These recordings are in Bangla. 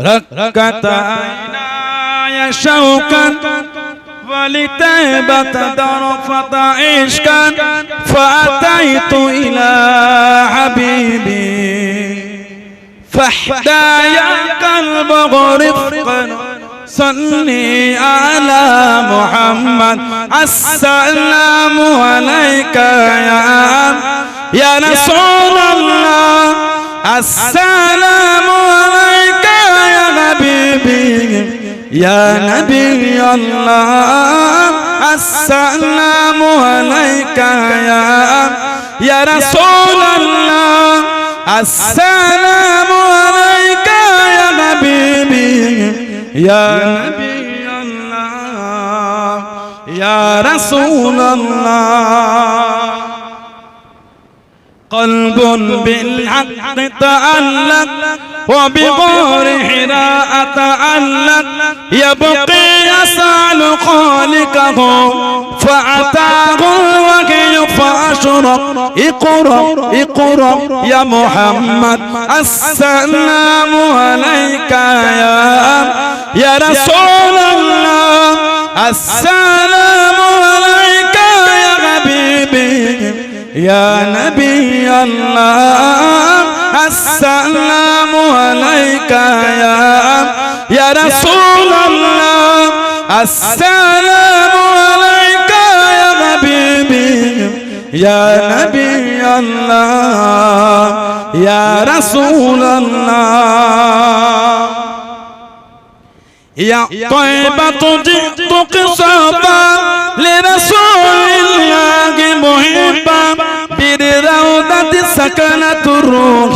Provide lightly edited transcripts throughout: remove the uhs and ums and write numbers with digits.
ركت عيناي شوقا ولتيبة درفت عشقا فأتيت إلى حبيبي فاحداي قلب رفقا صلي على محمد السلام عليك يا رسول الله السلام عليك يا حبيبي يا نبي الله السلام عليك يا رسول الله السلام عليك يا حبيبي يا نبي الله يا رسول الله قلب بالحق تعلق وبغار حراء تعلق يبقي يسأل خالقه فأتاه الوحي فأشرق اقرأ اقرأ يا محمد السلام عليك يا رسول الله السلام عليك يا حبيبي يا نبي الله السلام عليك يا رسول الله السلام عليك يا حبيبي يا نبي الله يا رسول الله يا طيبة جئت قصابا لرسول الله محبا بالروضة سكنة الروح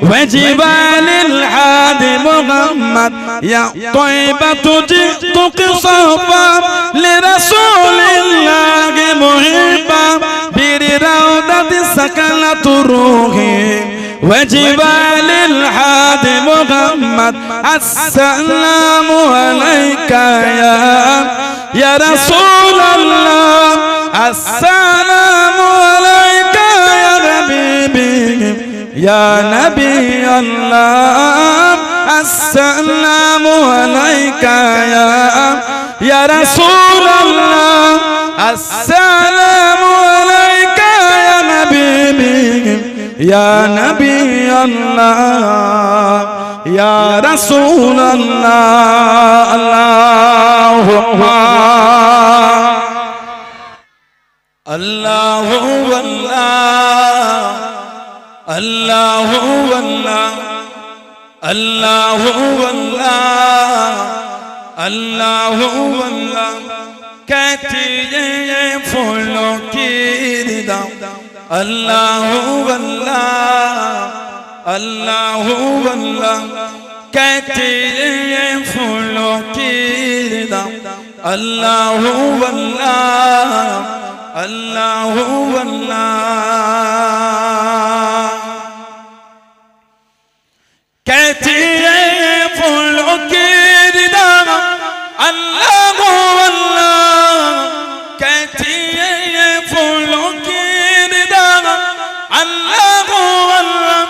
وجبال الحادي محمد يا طيبة جئت قصابا لرسول الله محبا بالروضة سكنة الروح وجبال الحاد محمد السلام عليك يا رسول الله السلام عليك يا حبيبي يا نبي الله السلام عليك يا رسول الله السلام عليك يا حبيبي يا نبي الله يا رسول الله اللهم الله والله الله والله الله والله الله والله كتير فلوكيدا الله والله الله والله كتير فلوكيدا الله والله الله والله كتير فلوكيدا الله والله كتير فلوكيدا الله والله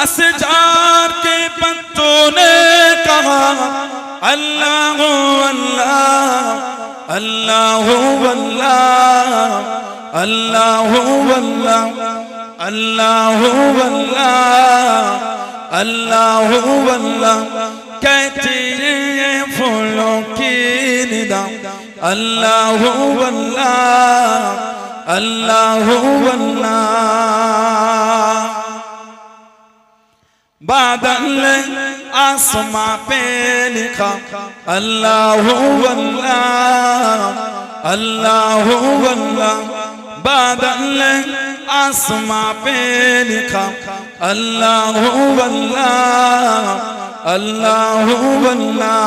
أشجار के पत्तों ने कहा अल्लाह अल्लाह अल्लाह अल्लाह अल्लाह अल्लाह अल्लाह अल्लाह अल्लाह कहती है फूलों की निदा अल्लाह अल्लाह अल्लाह अल्लाह बादल आसमां पे लिखा अल्लाह अल्लाह अल्लाह अल्लाह बादल आसमां पे लिखा अल्लाह अल्लाह अल्लाह अल्लाह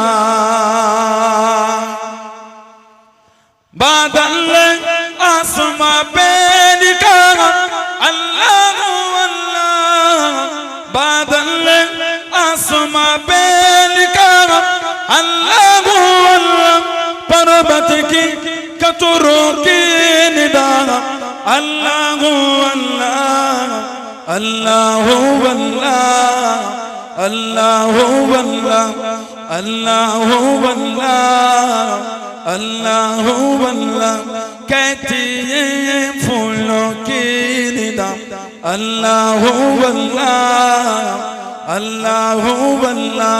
बादल आसमां पे लिखा अल्लाह अल्लाह बादल आसमां पे लिखा अल्लाह अल्लाह पर्वत की कतरों की निदा अल्लाह अल्लाह अल्लाह अल्लाह अल्लाहु अल्लाह अल्लाहु अल्लाह अल्लाहु अल्लाह कहती है फूलों की निदा अल्लाहु अल्लाह अल्लाहु अल्लाह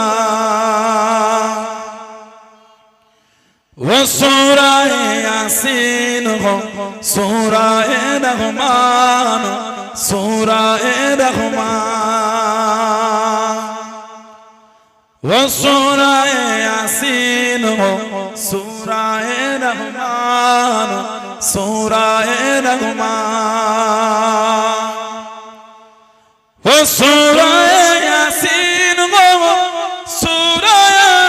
वो सूरा यासीन हो सूरा रहमान सूरा रहमान वो सूरा यासीन हो सूरा रहमान सूरा रहमान वो सूरा यासीन हो सूरा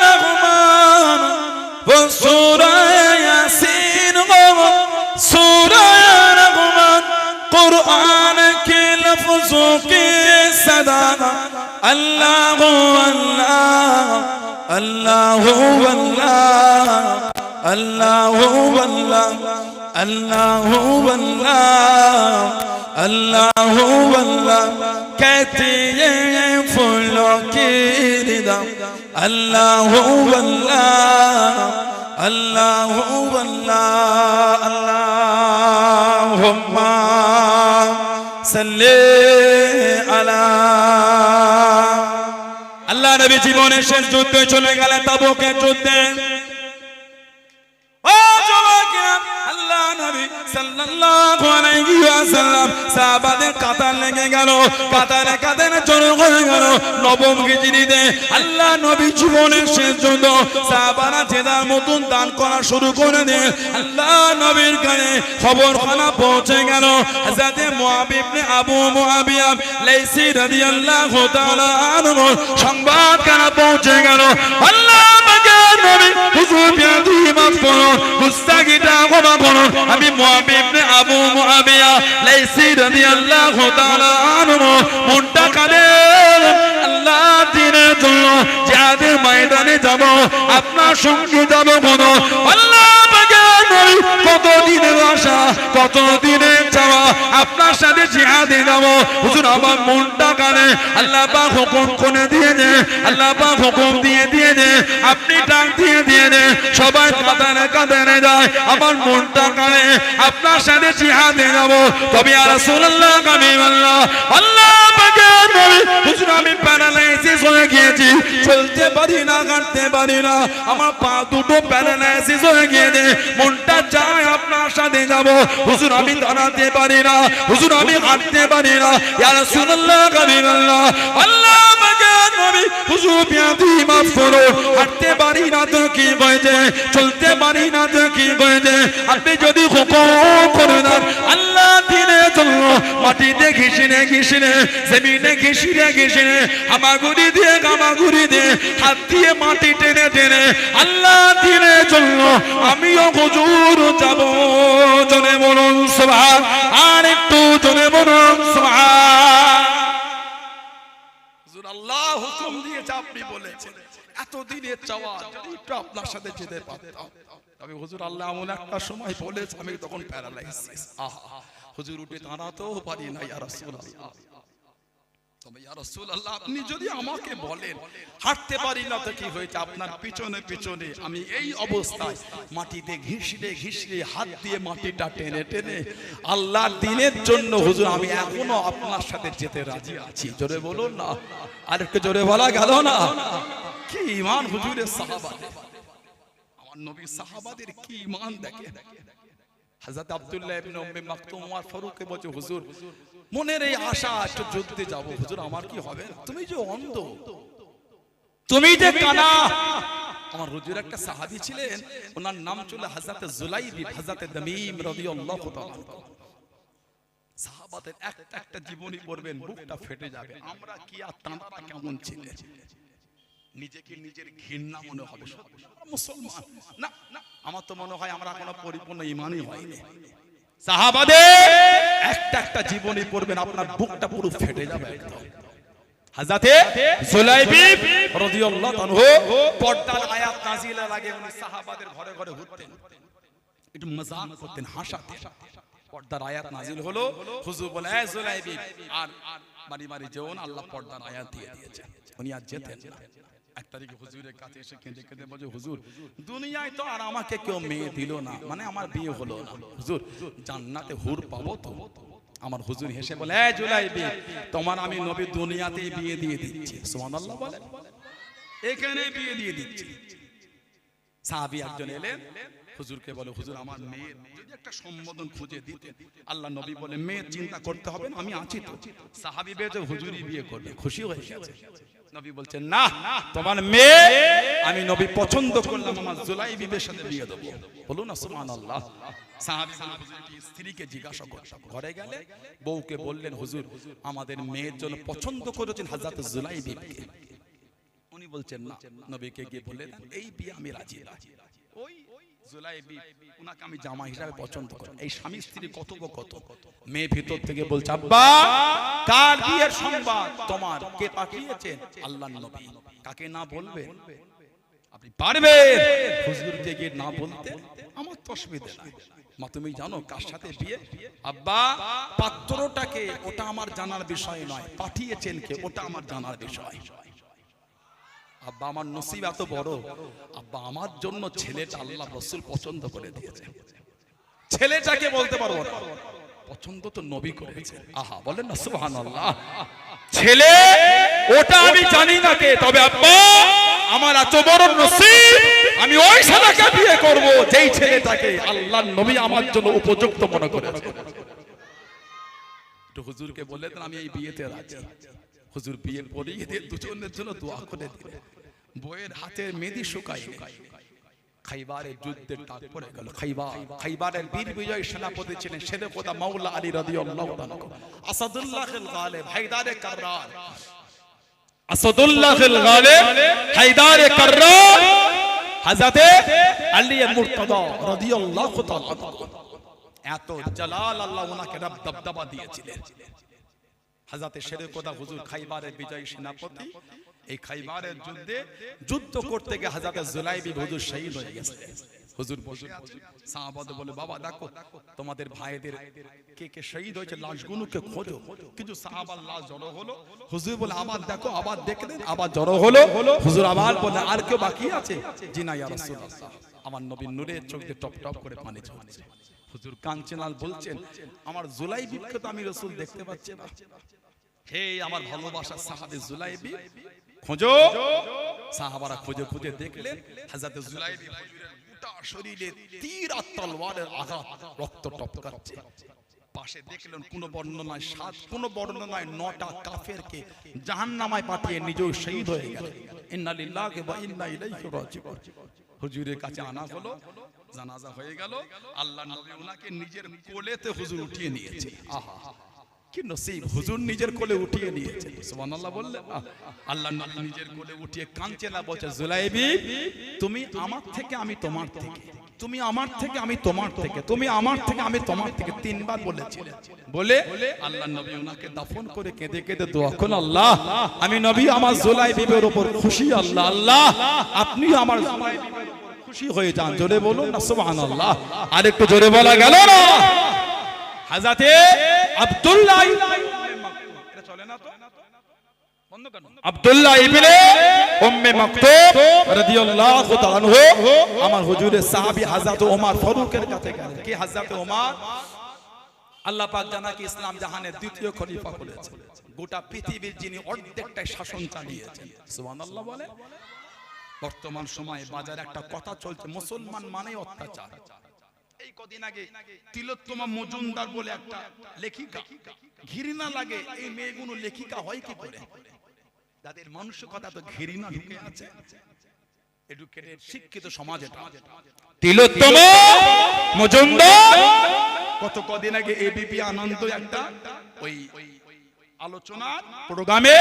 रहमान वो सूरा यासीन हो सूरा रहमान कुरान के लफ्जों की सदा अल्लाह अल्लाह अल्लाह अल्लाह अल्लाह अल्लाह अल्लाह अल्लाह अल्लाह कहती है फूलों की निदा अल्लाह अल्लाह अल्लाह अल्लाह अल्लाहुम्मा सल्ली अला আল্লাহ নবী জীবনের শেষ যুদ্ধে চলে গেলেন তাবুকের যুদ্ধে ও যুবকেরা আল্লাহ নবী সাল্লাল্লাহু আলাইহি ওয়াসাল্লাম সাহাবাদের কাতার লেগে গেল কাতারে কাতারে জড়ো হয়ে গেল নবম হিজরিতে আল্লাহ নবী জীবনের শেষ যুদ্ধ সাহাবারা জেদার মতন দান করা শুরু করে দেন আল্লাহ নবীর কানে খবরখানা পৌঁছে গেল হযরত মুআব ইবনে আবু মুআবিয়া লাইসি রাদিয়াল্লাহু তাআলা আনহু সংবাদ কানা পৌঁছে গেল আল্লাহ পাকের নবী হুজুর বিয়াদি মাফ করুন মুস্তাগিটা ক্ষমা করুন আমি মুআব ইবনে আবু মুআবিয়া লাইসি রাদিয়াল্লাহু তাআলা আনহু মনটা কাঁদে আল্লাহ দ্বীনের জন্য জিহাদের ময়দানে যাব আপনার সঙ্গে যাব কোন আল্লাহ পাকের নবী কত দিনের আশা কত দিনের চাওয়া আপনার সাথে জিহাদে যাব হুজুর আমার মনটা কাঁদে আল্লাহ পাক হুকুম করে দিয়েছে আল্লাহ পাক হুকুম দিয়ে দিয়েছে আপনি ডাক দিয়ে দিয়েছে সবাই কাতারে কাতারে যায় আমার মনটা কাঁদে আপনার সাথে জিহাদে যাব তবে ইয়া রাসূলুল্লাহ কাবিবাল্লাহ আল্লাহ পাকের নবী হুজুর আমি প্যারালাইসিস হয়ে গিয়েছি চলতে পারি না হাঁটতে পারি না আমার পা দুটো প্যারালাইসিস হয়ে গিয়েছে মনটা চায় আপনার সাথে যাব হুজুর আমি দাঁড়াতে পারি না হুজুর আমি হাঁটতে পারি না ইয়া রাসূলুল্লাহ কাবিবাল্লাহ আল্লাহ পাকের নবী হুজুর বিয়াদি মাফ করো হাঁটতে পারি না তো কি হয়েছে চলতে পারি না তো কি হয়েছে আপনি যদি হুকুম করে দেন আল্লাহ দ্বীনের জন্য মাটিতে ঘিসিনে ঘিসিনে জমিনে ঘিসিনে ঘিসিনে হামাগুড়ি দিয়ে গামাগুড়ি দিয়ে হাত দিয়ে মাটি টেনে টেনে আল্লাহ দ্বীনের জন্য আমিও হুজুর যাব জনে বলুন সুবহান আর একটু জনে বলুন সুবহান হুজুর আল্লাহ হুকুম দিয়েছে আপনি বলেছেন এতদিনের চাওয়া যদি একটু আপনার সাথে যেতে পারতাম তবে হুজুর আল্লাহ এমন একটা সময় বলেছে আমি তখন প্যারালাইসিস আহা হুজুর উঠে দাঁড়াতেও পারি না ইয়া রাসূলুল্লাহ তবে ইয়া রাসূলুল্লাহ আপনি যদি আমাকে বলেন হাঁটতে পারি না তো কি হয়েছে আপনার পিছনে পিছনে আমি এই অবস্থায় মাটিতে ঘিসড়ে ঘিসড়ে হাত দিয়ে মাটিটা টেনে টেনে আল্লাহর দ্বীনের জন্য হুজুর আমি এখনো আপনার সাথে যেতে রাজি আছি জোরে বলুন না আর একটু জোরে বলা গেল না কি ঈমান হুজুরের সাহাবাদের আমার নবী সাহাবাদের কি ঈমান দেখে হযরত আব্দুল্লাহ ইবনে উম্মে মাকতুম ওমর ফারুককে বলছে হুজুর মনের এই আশা একটু যুদ্ধে যাব হুজুর আমার কি হবে তুমি যে অন্ধ তুমি যে কানা আমার হুজুর একটা সাহাবী ছিলেন ওনার নাম ছিল হযরত জুলাইবি হযরত তামিম রাদিয়াল্লাহু তাআলা সাহাবাদের একটা জীবনী পড়বেন বুকটা ফেটে যাবে আমরা কি আর তাঁরা কেমন ছিলেন নিজেকে নিজের ঘৃণা মনে হবে মুসলমান না আমার তো মনে হয় আমরা এখনো পরিপূর্ণ ঈমানই হয়নি সাহাবাদের একটা জীবনী পড়বেন আপনার বুকটা পুরো ফেটে যাবে একদম হযরত জুলাইবি রাদিয়াল্লাহু আনহু পর্দার আয়াত নাযিলের আগে উনি সাহাবাদের ঘরে ঘরে ঘুরতেন একটু মজাক করতেন হাসাতেন পর্দার আয়াত নাজিল হলো, হুজুর বলে এ জুলাইবি আর বাড়ি বাড়ি যেও না, আল্লাহ পর্দার আয়াত দিয়ে দিয়েছে। উনি আর যেতেন না। এক তারিখে হুজুরের কাছে এসে কেঁদে কেঁদে বলে, হুজুর দুনিয়ায় তো আর আমাকে কেউ মেয়ে দিল না, মানে আমার বিয়ে হলো না, হুজুর জান্নাতে হুর পাবো তো? আমার হুজুর হেসে বলে এ জুলাইবি তোমার আমি নবী দুনিয়াতেই বিয়ে দিয়ে দিচ্ছি। সুবহানাল্লাহ বলে, এখানে বিয়ে দিয়ে দিচ্ছি। সাহাবী একজন এলেন হুজুরকে বলে, হুজুর আমার মেয়ের যদি একটা সম্বোধন খুঁজে দিতে। আল্লাহ নবী বলে মেয়ের চিন্তা করতে হবে না, আমি আছি তো। সাহাবী বেজে হুজুরই বিয়ে করবে, খুশি হয়ে গেছে। নবী বলছেন না, তোমার মেয়ে আমি নবী পছন্দ করলাম, আমার জুলাইবিবের সাথে বিয়ে দেবো। বলুন না সুবহানাল্লাহ। সাহাবী স্ত্রীকে জিজ্ঞাসা করলেন, ঘরে গেলে বউকে বললেন, হুজুর আমাদের মেয়ের জন্য পছন্দ করেছেন হযরত জুলাইবিবকে। উনি বলছেন না, নবীকে গিয়ে বললেন এই বিয়ে আমি রাজি না। ওই জুলাইবি উনাকে আমি জামা হিসাবে পছন্দ করি। এই স্বামী স্ত্রী কথোপকথন, মেয়ে ভিতর থেকে বলছে, আব্বা কার বিয়ের সংবাদ তোমার কে পাঠিয়েছেন? আল্লাহর নবী। কাকে না বলবে? আপনি পারবেন হুজুরকে গিয়ে না বলতে? আমার তো অসুবিধা নাই। মা তুমি জানো কার সাথে বিয়ে? আব্বা পাত্রটাকে ওটা আমার জানার বিষয় নয়, পাঠিয়েছেন কে ওটা আমার জানার বিষয়। আব্বা আমার নসিব এত বড়, আব্বা আমার জন্য ছেলেটা আল্লাহ রাসূল পছন্দ করে দিয়েছে। ছেলেটাকে বলতে পারবো না, পছন্দ তো নবী করেছে। আহা বলেন না সুবহানাল্লাহ। ছেলে ওটা আমি জানি না কে, তবে আব্বা আমার এত বড় নসিব, আমি ওই ছেলেকে বিয়ে করব যেই ছেলেটাকে আল্লাহর নবী আমার জন্য উপযুক্ত মনে করেছে। তো হুজুরকে বললেন আমি এই বিয়েতে রাজি। হুজুর বিয়ে পড়িয়ে দিয়ে দুজনের জন্য দোয়া করে দিলেন। বইয়ের হাতের মেহেদি শুকায় খাইবারের যুদ্ধের ডাক পড়ে গেল। খাইবারের বীর বিজয় সেনাপতি ছিলেন শেরে খোদা মাওলা আলী রাদিয়াল্লাহু তাআলা, আসাদুল্লাহুল গালিব হায়দারে কাররার, আসাদুল্লাহুল গালিব হায়দারে কাররার হযরতে আলী মুর্তদা রাদিয়াল্লাহু তাআলা। এত জালাল আল্লাহ ওনাকে রব দবদবা দিয়েছিলেন। হযরতে শেরে খোদা হুজুর খাইবারের বিজয়ী সেনাপতি। এই খাইবারের যুদ্ধে যুদ্ধ করতে গিয়ে হযরত জুলাইবি হুজুর শহীদ হয়ে গেছে। হুজুর বসে আছেন, সাহাবাদের বলে বাবা দেখো তোমাদের ভাইদের কে কে শহীদ হয়েছে, লাশগুলোকে খোঁজো। কিছু সাহাবার লাশ জড়ো হলো। হুজুর বলে আবার দেখো, আবার দেখলেন, আবার জড়ো হলো। হুজুর আবার বলে আর কেউ বাকি আছে? জি না ইয়া রাসূলুল্লাহ। আমার নবীর নূরের চোখ দিয়ে টপ টপ করে পানি ঝরছে। হুজুর কাঁদছেন আর বলছেন আমার জুলাইবিকে তো আমি রাসূল দেখতে পাচ্ছি না। হে আমার ভালোবাসার সাহাবী জুলাইবি খোঁজো। সাহাবারা খুঁজে খুঁজে দেখলেন হযরত জুলাইবি হুজুরের গোটা শরীরে তীর আর তলোয়ারের আঘাত, রক্ত টপকাচ্ছে। পাশে দেখলেন কোন বর্ণনায় 7, কোন বর্ণনায় 9টা কাফেরকে জাহান্নামায় পাঠিয়ে নিজেও শহীদ হয়ে গেলেন। ইন্না লিল্লাহি ওয়া ইন্না ইলাইহি রাজিউন। হুজুরের কাছে আনা হলো, জানাজা হয়ে গেল। আল্লাহর নবী ওনাকে নিজের কোলেতে হুজুর উঠিয়ে নিয়েছে। আহা কি নসিব, হুজুর নিজের কোলে উঠিয়ে নিয়েছে। সুবহানাল্লাহ বললেন। আল্লাহর নবী নিজের কোলে উঠিয়ে কাঁদছে না, বলছে জুলাইবি তুমি আমার থেকে আমি তোমার থেকে, তুমি আমার থেকে আমি তোমার থেকে, তুমি আমার থেকে আমি তোমার থেকে 3 বার বলেছিলেন। বলে আল্লাহর নবী ওনাকে দাফন করে কেঁদে কেঁদে দোয়া করলেন, আল্লাহ আমি নবী আমার জুলাইবির উপর খুশি, আল্লাহ আল্লাহ আপনি আমার জুলাইবির উপর খুশি হয়ে যান। জোরে বলুন না সুবহানাল্লাহ। আর একটু জোরে বলা গেল না? হযরতে আব্দুল্লাহ এটা চলে না তো বন্ধ করুন। আব্দুল্লাহ ইবনে উম্মে মাকতুম রাদিয়াল্লাহু তাআলা আনহু আমার হুজুরের সাহাবী হযরত ওমর ফারুকের কাছে গেলেন। কি হযরত ওমর আল্লাহ পাক জানা কি ইসলাম জাহানের দ্বিতীয় খলিফা করেছেন, গোটা পৃথিবীর যিনি অর্ধেকটাই শাসন চালিয়েছেন। সুবহানাল্লাহ বলে। বর্তমান সময়ে বাজারে একটা কথা চলছে, মুসলমান মানেই অত্যাচার। এই কদিন আগে তিলোত্তমা মজুমদার বলে একটা লেখিকা, ঘৃণা লাগে এই মেয়েগুলো লেখিকা হয় কি করে? যাদের মানসিকতা তো ঘৃণা ঢুকে আছে, এডুকেটেড শিক্ষিত সমাজে। তিলোত্তমা মজুমদার কত কদিন আগে এবিপি আনন্দ একটা ওই আলোচনার প্রোগ্রামে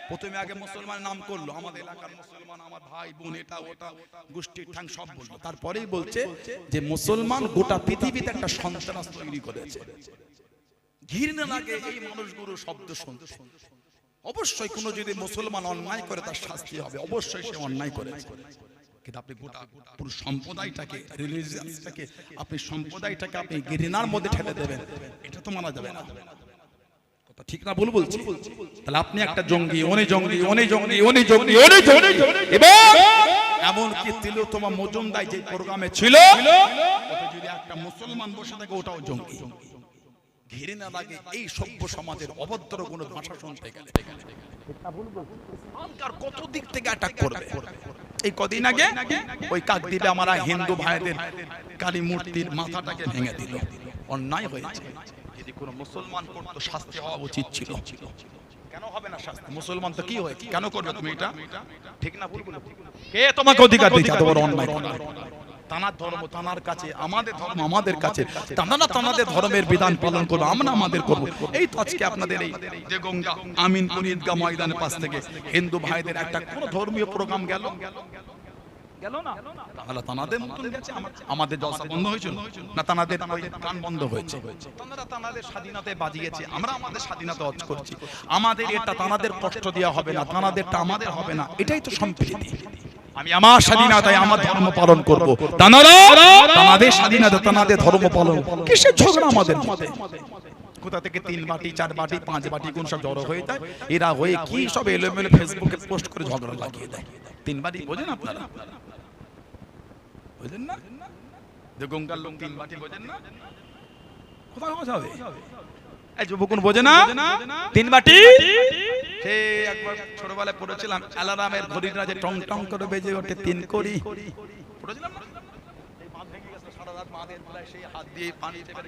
প্রথমে আগে মুসলমান নাম করলো, আমাদের এলাকার মুসলমান, আমার ভাই বোন, এটা ওটা গোষ্ঠীর ঠাং সব বললো। তারপরেই বলছে যে মুসলমান গোটা পৃথিবীতে একটা সন্ত্রাস তৈরি করেছে। ঘৃণা লাগে এই মানুষগুলো শব্দ শুনতে। অবশ্যই কোনো যদি মুসলমান অন্যায় করে তার শাস্তি হবে, অবশ্যই সে অন্যায় করেছে, কিন্তু আপনি গোটা পুরো সম্প্রদায়টাকে, রিলিজিয়াসটাকে, আপনি সম্প্রদায়টাকে আপনি ঘৃণার মধ্যে ঠেলে দেবেন, এটা তো মানা যাবে না। কথা ঠিক না ভুল বলছি? তাহলে আপনি একটা জঙ্গি, উনি জঙ্গি, উনি জঙ্গি, উনি জঙ্গি, উনি জঙ্গি, এবং এমনকি তিলোত্তমা মজুমদার যে প্রোগ্রামে ছিল, ওতে যদি একটা মুসলমান বসে থাকে ওটাও জঙ্গি। ঘৃণা লাগে এই সভ্য সমাজের অভদ্র কোনো ভাষা শুনতে গেলে। কত দিক থেকে অ্যাটাক করবে। এই কদিন আগে ওই কাকদ্বীপে আমরা হিন্দু ভাইদের কালী মূর্তির মাথাটাকে ভেঙে দিল, অন্যায় হয়েছে। যদি কোনো মুসলমান করতো শাস্তি হওয়া উচিত ছিল। কেন হবে না শাস্তি? মুসলমান তো কি হয়েছে, কেন করবে তুমি এটা? ঠিক না ভুল? কে তোমাকে অধিকার দিয়েছে এত বড় অন্যায় করার? তানার ধর্ম তানার কাছে, আমাদের ধর্ম আমাদের কাছে, তানারা তানাদের ধর্মের বিধান পালন করবে, আমরা আমাদের করব। এই তো আজকে আপনাদের এই যে গঙ্গা আমিনপুর ঈদগাহ ময়দানের পাশ থেকে হিন্দু ভাইদের একটা কোন ধর্মীয় প্রোগ্রাম গেল না? তাহলে তানাদের মতন গেছে, আমাদের জলসা বন্ধ হয়েছিল না? তানাদের গান বন্ধ হয়েছে? তানারা তানাদের স্বাধীনতায় বাজিয়েছে, আমরা আমাদের স্বাধীনতা অর্জন করছি। আমাদের এটা তানাদের কষ্ট দেওয়া হবে না, তানাদেরটা আমাদের হবে না, এটাই তো সম্প্রীতি। আমি আমার স্বাধীনতায় আমার ধর্ম পালন করব, তানাদের স্বাধীনতা তানাদের ধর্ম পালন। কিসের ঝগড়া আমাদের মধ্যে? কোথা থেকে 3 বাটি 4 বাটি 5 বাটি কোন সব জড়ো হয়ে যায়, এরা হয়ে কি সব এলোমেলো ফেসবুকে পোস্ট করে ঝগড়া লাগিয়ে দেয়। 3 বাটি বোঝেন আপনারা? বুঝেন না? যে গঙ্গার লোক 3 বাটি বোঝেন না? কোথায় হবে? এই যুবকুন বোঝে না 3 বাটি? সে একবার ছোটবেলায় পড়েছিলাম, অ্যালার্মের ঘড়িটা যে টং টং করে বেজে ওঠে 3 কড়ি, পড়েছিলাম না? এই বাঁধ ভেঙে গেছে, সারা রাত বাঁধের তলায় সেই হাত দিয়ে পানি চেপে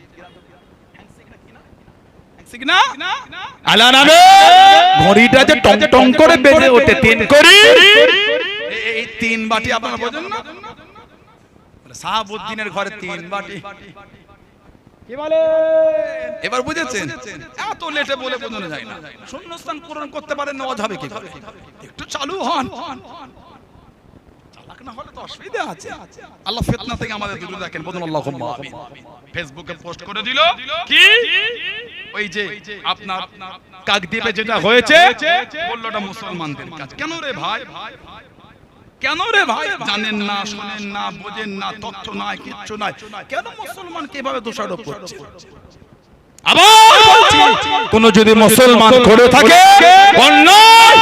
অ্যালার্মে ঘড়িটা যে টং টং করে বেজে ওঠে 3 কড়ি, এই 3 বাটি আপনারা বোঝেন না? সাহাবউদ্দিনের ঘরে 3 বাটি। কি বলে? এবার বুঝেছেন? এত লেটে বলে বোঝানো যায় না। শূন্যস্থান পূরণ করতে পারেন না, অজাবে কি করে? একটু চালু হন। চালাক না হলে তো অসুবিধা আছে। আল্লাহ ফিতনা থেকে আমাদের দূরে রাখেন, বলুন আল্লাহুম্মা আমিন। ফেসবুকে পোস্ট করে দিল কি, ওই যে আপনার কাকদ্বীপে যেটা হয়েছে, বলল ওটা মুসলমানদের কাজ। কেন রে ভাই? কেন রে ভাই? জানেন না, শুনেন না, বোঝেন না, তথ্য নাই, কিচ্ছু নাই, কেন মুসলমান কিভাবে দোষারোপ করছে? আবার বলছি, কোন যদি মুসলমান করে থাকে অন্যায়,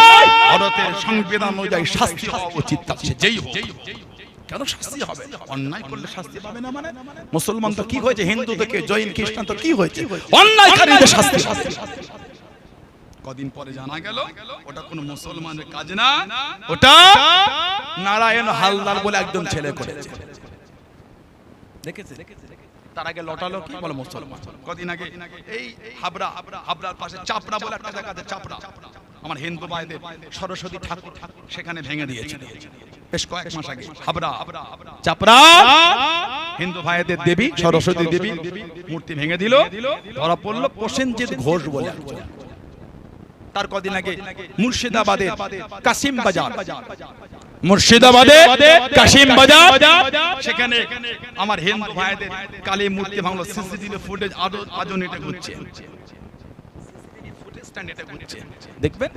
ভারতের সংবিধান অনুযায়ী শাস্তি হওয়া উচিত, তার সে যেই হোক। কেন শাস্তি হবে? অন্যায় করলে শাস্তি পাবে না মানে? মুসলমান তো কি হয়েছে, হিন্দু থেকে জৈন খ্রিস্টান তো কি হয়েছে, অন্যায়কারীদের শাস্তি হবে। কদিন পরে জানা গেল ওটা কোন মুসলমানের কাজ না, ওটা নারায়ণ হালদার বলে একজন ছেলে করেছে। দেখেছে? তার আগে লটালো কি বলে মুসলমান। কদিন আগে এই হাবড়ার পাশে চাপড়া বলে একটা জায়গা আছে, চাপড়া, আমার হিন্দু ভাইদের সরস্বতী ঠাকুর সেখানে ভেঙে দিয়েছিল বেশ কয়েক মাস আগে। হাবড়া চাপড়া হিন্দু ভাইদের দেবী সরস্বতী দেবী মূর্তি ভেঙে দিল, ধরা পড়লো প্রসেনজিৎ ঘোষ বলে একজন। তার কদিন আগে মুর্শিদাবাদে কাসিম বাজার, মুর্শিদাবাদে কাসিম বাজার, সেখানে আমার হিন্দু ভাইদের কালী মূর্তি ভাঙলো। সিসিটিভি ফুটেজ আজও নেটে ঘুরছে, দেখবেন।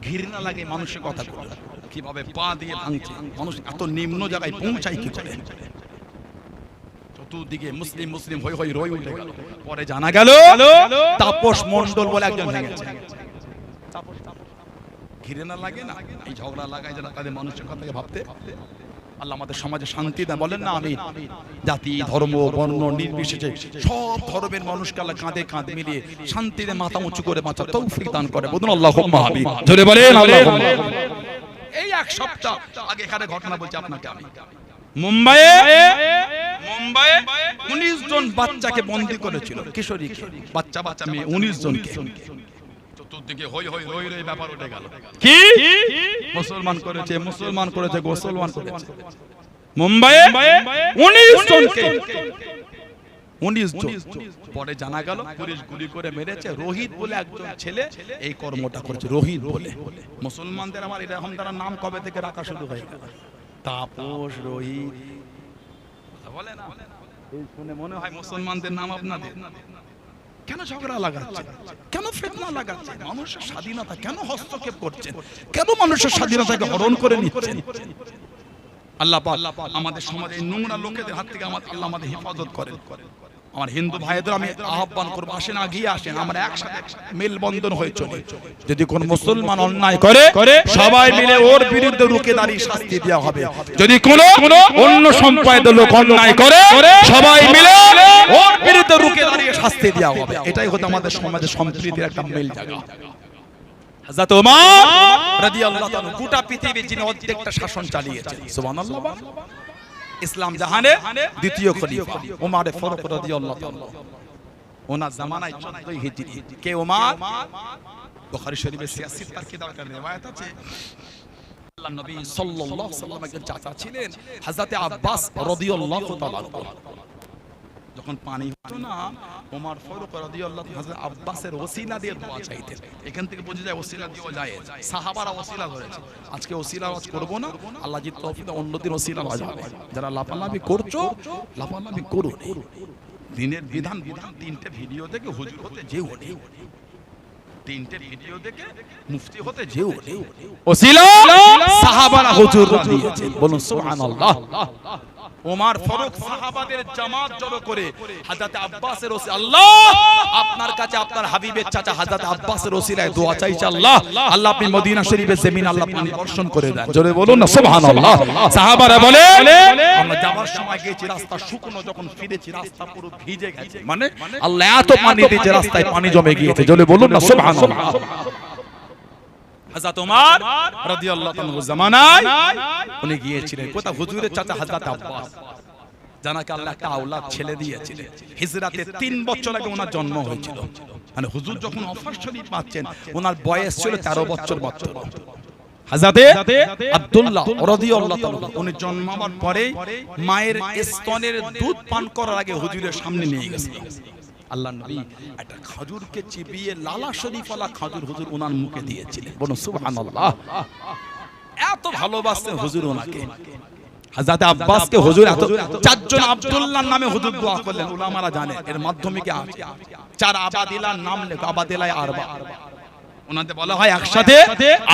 ঘৃণা লাগে মানুষের কথা বলে, কিভাবে পা দিয়ে ভাঙছে মানুষ, এত নিম্ন জায়গায় পৌঁছায় কি করে? চতুর্দিকে মুসলিম মুসলিম হই হই রই উঠে গেল। পরে জানা গেল তাপস মণ্ডল বলে একজন ভেঙেছে। ঘৃণা লাগে না? এই ঝগড়া লাগায় যারা, তাদের মানুষের কথাকে ভাবতে। আল্লাহ আমাদের সমাজে শান্তি দেন, বলেন না আমিন। জাতি ধর্ম বর্ণ নির্বিশেষে সব ধর্মের মানুষকে আল্লাহ কাঁধে কাঁধ মিলিয়ে শান্তিতে মাথা উঁচু করে বাঁচার তৌফিক দান করে, বলুন আল্লাহুম্মা আমিন। জোরে বলেন আল্লাহুম্মা। এই এক সপ্তাহ আগে এখানে ঘটনা বলছি আপনাকে আমি। মুম্বাইয়ে 19 জন বাচ্চাকে বন্দী করেছিল, কিশোরীকে, বাচ্চা মেয়ে 19 জনকে। চতুর্দিকে হই হই রই রই ব্যাপার উঠে গেল। কি মুসলমান করেছে, মুসলমান করেছে, মুসলমান করেছে। মুম্বাইয়ে 19 জনকে, 19 জন। পরে জানা গেল পুলিশ গুলি করে মেরেছে। রোহিত বলে একজন ছেলে এই কর্মটা করেছে, রোহিত বলে। মুসলমানদের আমার এরকম তারা নাম কবে থেকে রাখা শুরু হয়ে গেল, তাপস, রোহিত, বলে না? এই শুনে মনে হয় মুসলমানদের নাম আপনাদের। কেন ঝগড়া লাগাচ্ছে, কেন ফিতনা লাগাচ্ছে? মানুষের স্বাধীনতা কেন হস্তক্ষেপ করছেন? কেন মানুষের স্বাধীনতাকে হরণ করে নিচ্ছেন? আল্লাহ পাক আমাদের সমাজে নোংরা লোকেদের হাত থেকে আল্লাহ আমাদের হেফাজত করেন। আমার হিন্দু ভাইদের আমি আহ্বান করবো, আসেন আগিয়ে আসেন, আমরা একসাথে মেলবন্ধন হয়ে চলি। যদি কোন মুসলমান অন্যায় করে সবাই মিলে ওর বিরুদ্ধে রুখে দাঁড়িয়ে শাস্তি দেওয়া হবে। যদি কোন অন্য সম্প্রদায়ের লোক অন্যায় করে সবাই মিলে ওর বিরুদ্ধে রুখে দাঁড়িয়ে শাস্তি দেওয়া হবে। এটাই হতো আমাদের সমাজে সম্প্রীতির একটা মেল জায়গা। হযরত ওমর রাদিয়াল্লাহু তাআলা গোটা পৃথিবী যিনি অর্ধেকটা শাসন চালিয়েছেন, সুবহানাল্লাহ। ইসলাম জাহানের দ্বিতীয় খলিফা ওমর ফারুক রাদিয়াল্লাহু তাআলা, ওনার জামানায় 14 হিজরি। কে ওমর? বুখারী শরীফে 86 তার কিতাবে রওয়ায়াত আছে, আল্লাহর নবী সাল্লাল্লাহু আলাইহি ওয়াসাল্লাম একজন চাচা ছিলেন হযরত আব্বাস রাদিয়াল্লাহু তাআলা। যখন পানি হতো না, ওমর ফারুক রাদিয়াল্লাহু তাআলা হযরত আব্বাসের ওসিলা দিয়ে দোয়া চাইতেন। এখান থেকে বোঝা যায় ওসিলা দিয়েও যায়, সাহাবারা ওসিলা করেছে। আজকে ওসিলা ওয়াজ করব না, আল্লাহ যদি তৌফিক দেয় অন্যদিন ওসিলা ওয়াজ হবে। যারা লাফালাফি করছো লাফালাফি করো, দিনের বিধান তিনটে ভিডিও দেখে হুজুর হতে যেও না, তিনটে ভিডিও দেখে মুফতি হতে যেও না। ওসিলা সাহাবারা হুজুর দিয়েছেন, বলুন সুবহানাল্লাহ। ওমর ফারুক সাহাবাদের জামাত জড়ো করে হযরত আব্বাসের ওসিলা, আল্লাহ আপনার কাছে আপনার হাবিবের চাচা হযরত আব্বাসের ওসিলায় দোয়া চাইছে, আল্লাহ আল্লাহ আপনি মদিনা শরীফের জমিন আল্লাহ পানি বর্ষণ করে দেন। জোরে বলুন না সুবহানাল্লাহ। সাহাবারা বলে আমরা যাবার সময় গেছি রাস্তা শুকনো, যখন ফিরেছি রাস্তা পুরো ভিজে গেছে, মানে আল্লাহ এত পানি দিয়েছে রাস্তায় পানি জমে গিয়েছে। জোরে বলুন না সুবহানাল্লাহ। হযরত ওমর রাদিয়াল্লাহু তাআলা জামানায় উনি গিয়েছিলেন কোথা? হুজুরের চাচা হযরত আব্বাস, জানাকে আল্লাহ একটা আওলাদ ছেলে দিয়েছিলেন। হিজরাতে 3 বছর আগে ওনার জন্ম হয়েছিল। মানে হুজুর যখন অফার শরীফ পাচ্ছেন ওনার বয়স ছিল 13 বছর মাত্র। হযরত আব্দুল্লাহ রাদিয়াল্লাহু তাআলা উনি জন্মাবার পরে মায়ের স্তনের দুধ পান করার আগে হুজুরের সামনে নিয়ে গেছিলেন। আল্লাহর নবী একটা খেজুরকে চিবিয়ে লালা শরীফওয়ালা খেজুর হুজুর ওনার মুখে দিয়েছিলেন। বলুন সুবহানাল্লাহ। এত ভালোবাসতেন হুজুর ওনাকে। হযরত আব্বাসকে হুজুর এত, চারজন আব্দুল্লাহর নামে হুজুর দোয়া করলেন। উলামারা জানে এর মাধ্যমে কি আছে, 4 আবাদিলার নাম লেখো, আবাদিলায় আরবা, ওনাতে বলা হয় একসাথে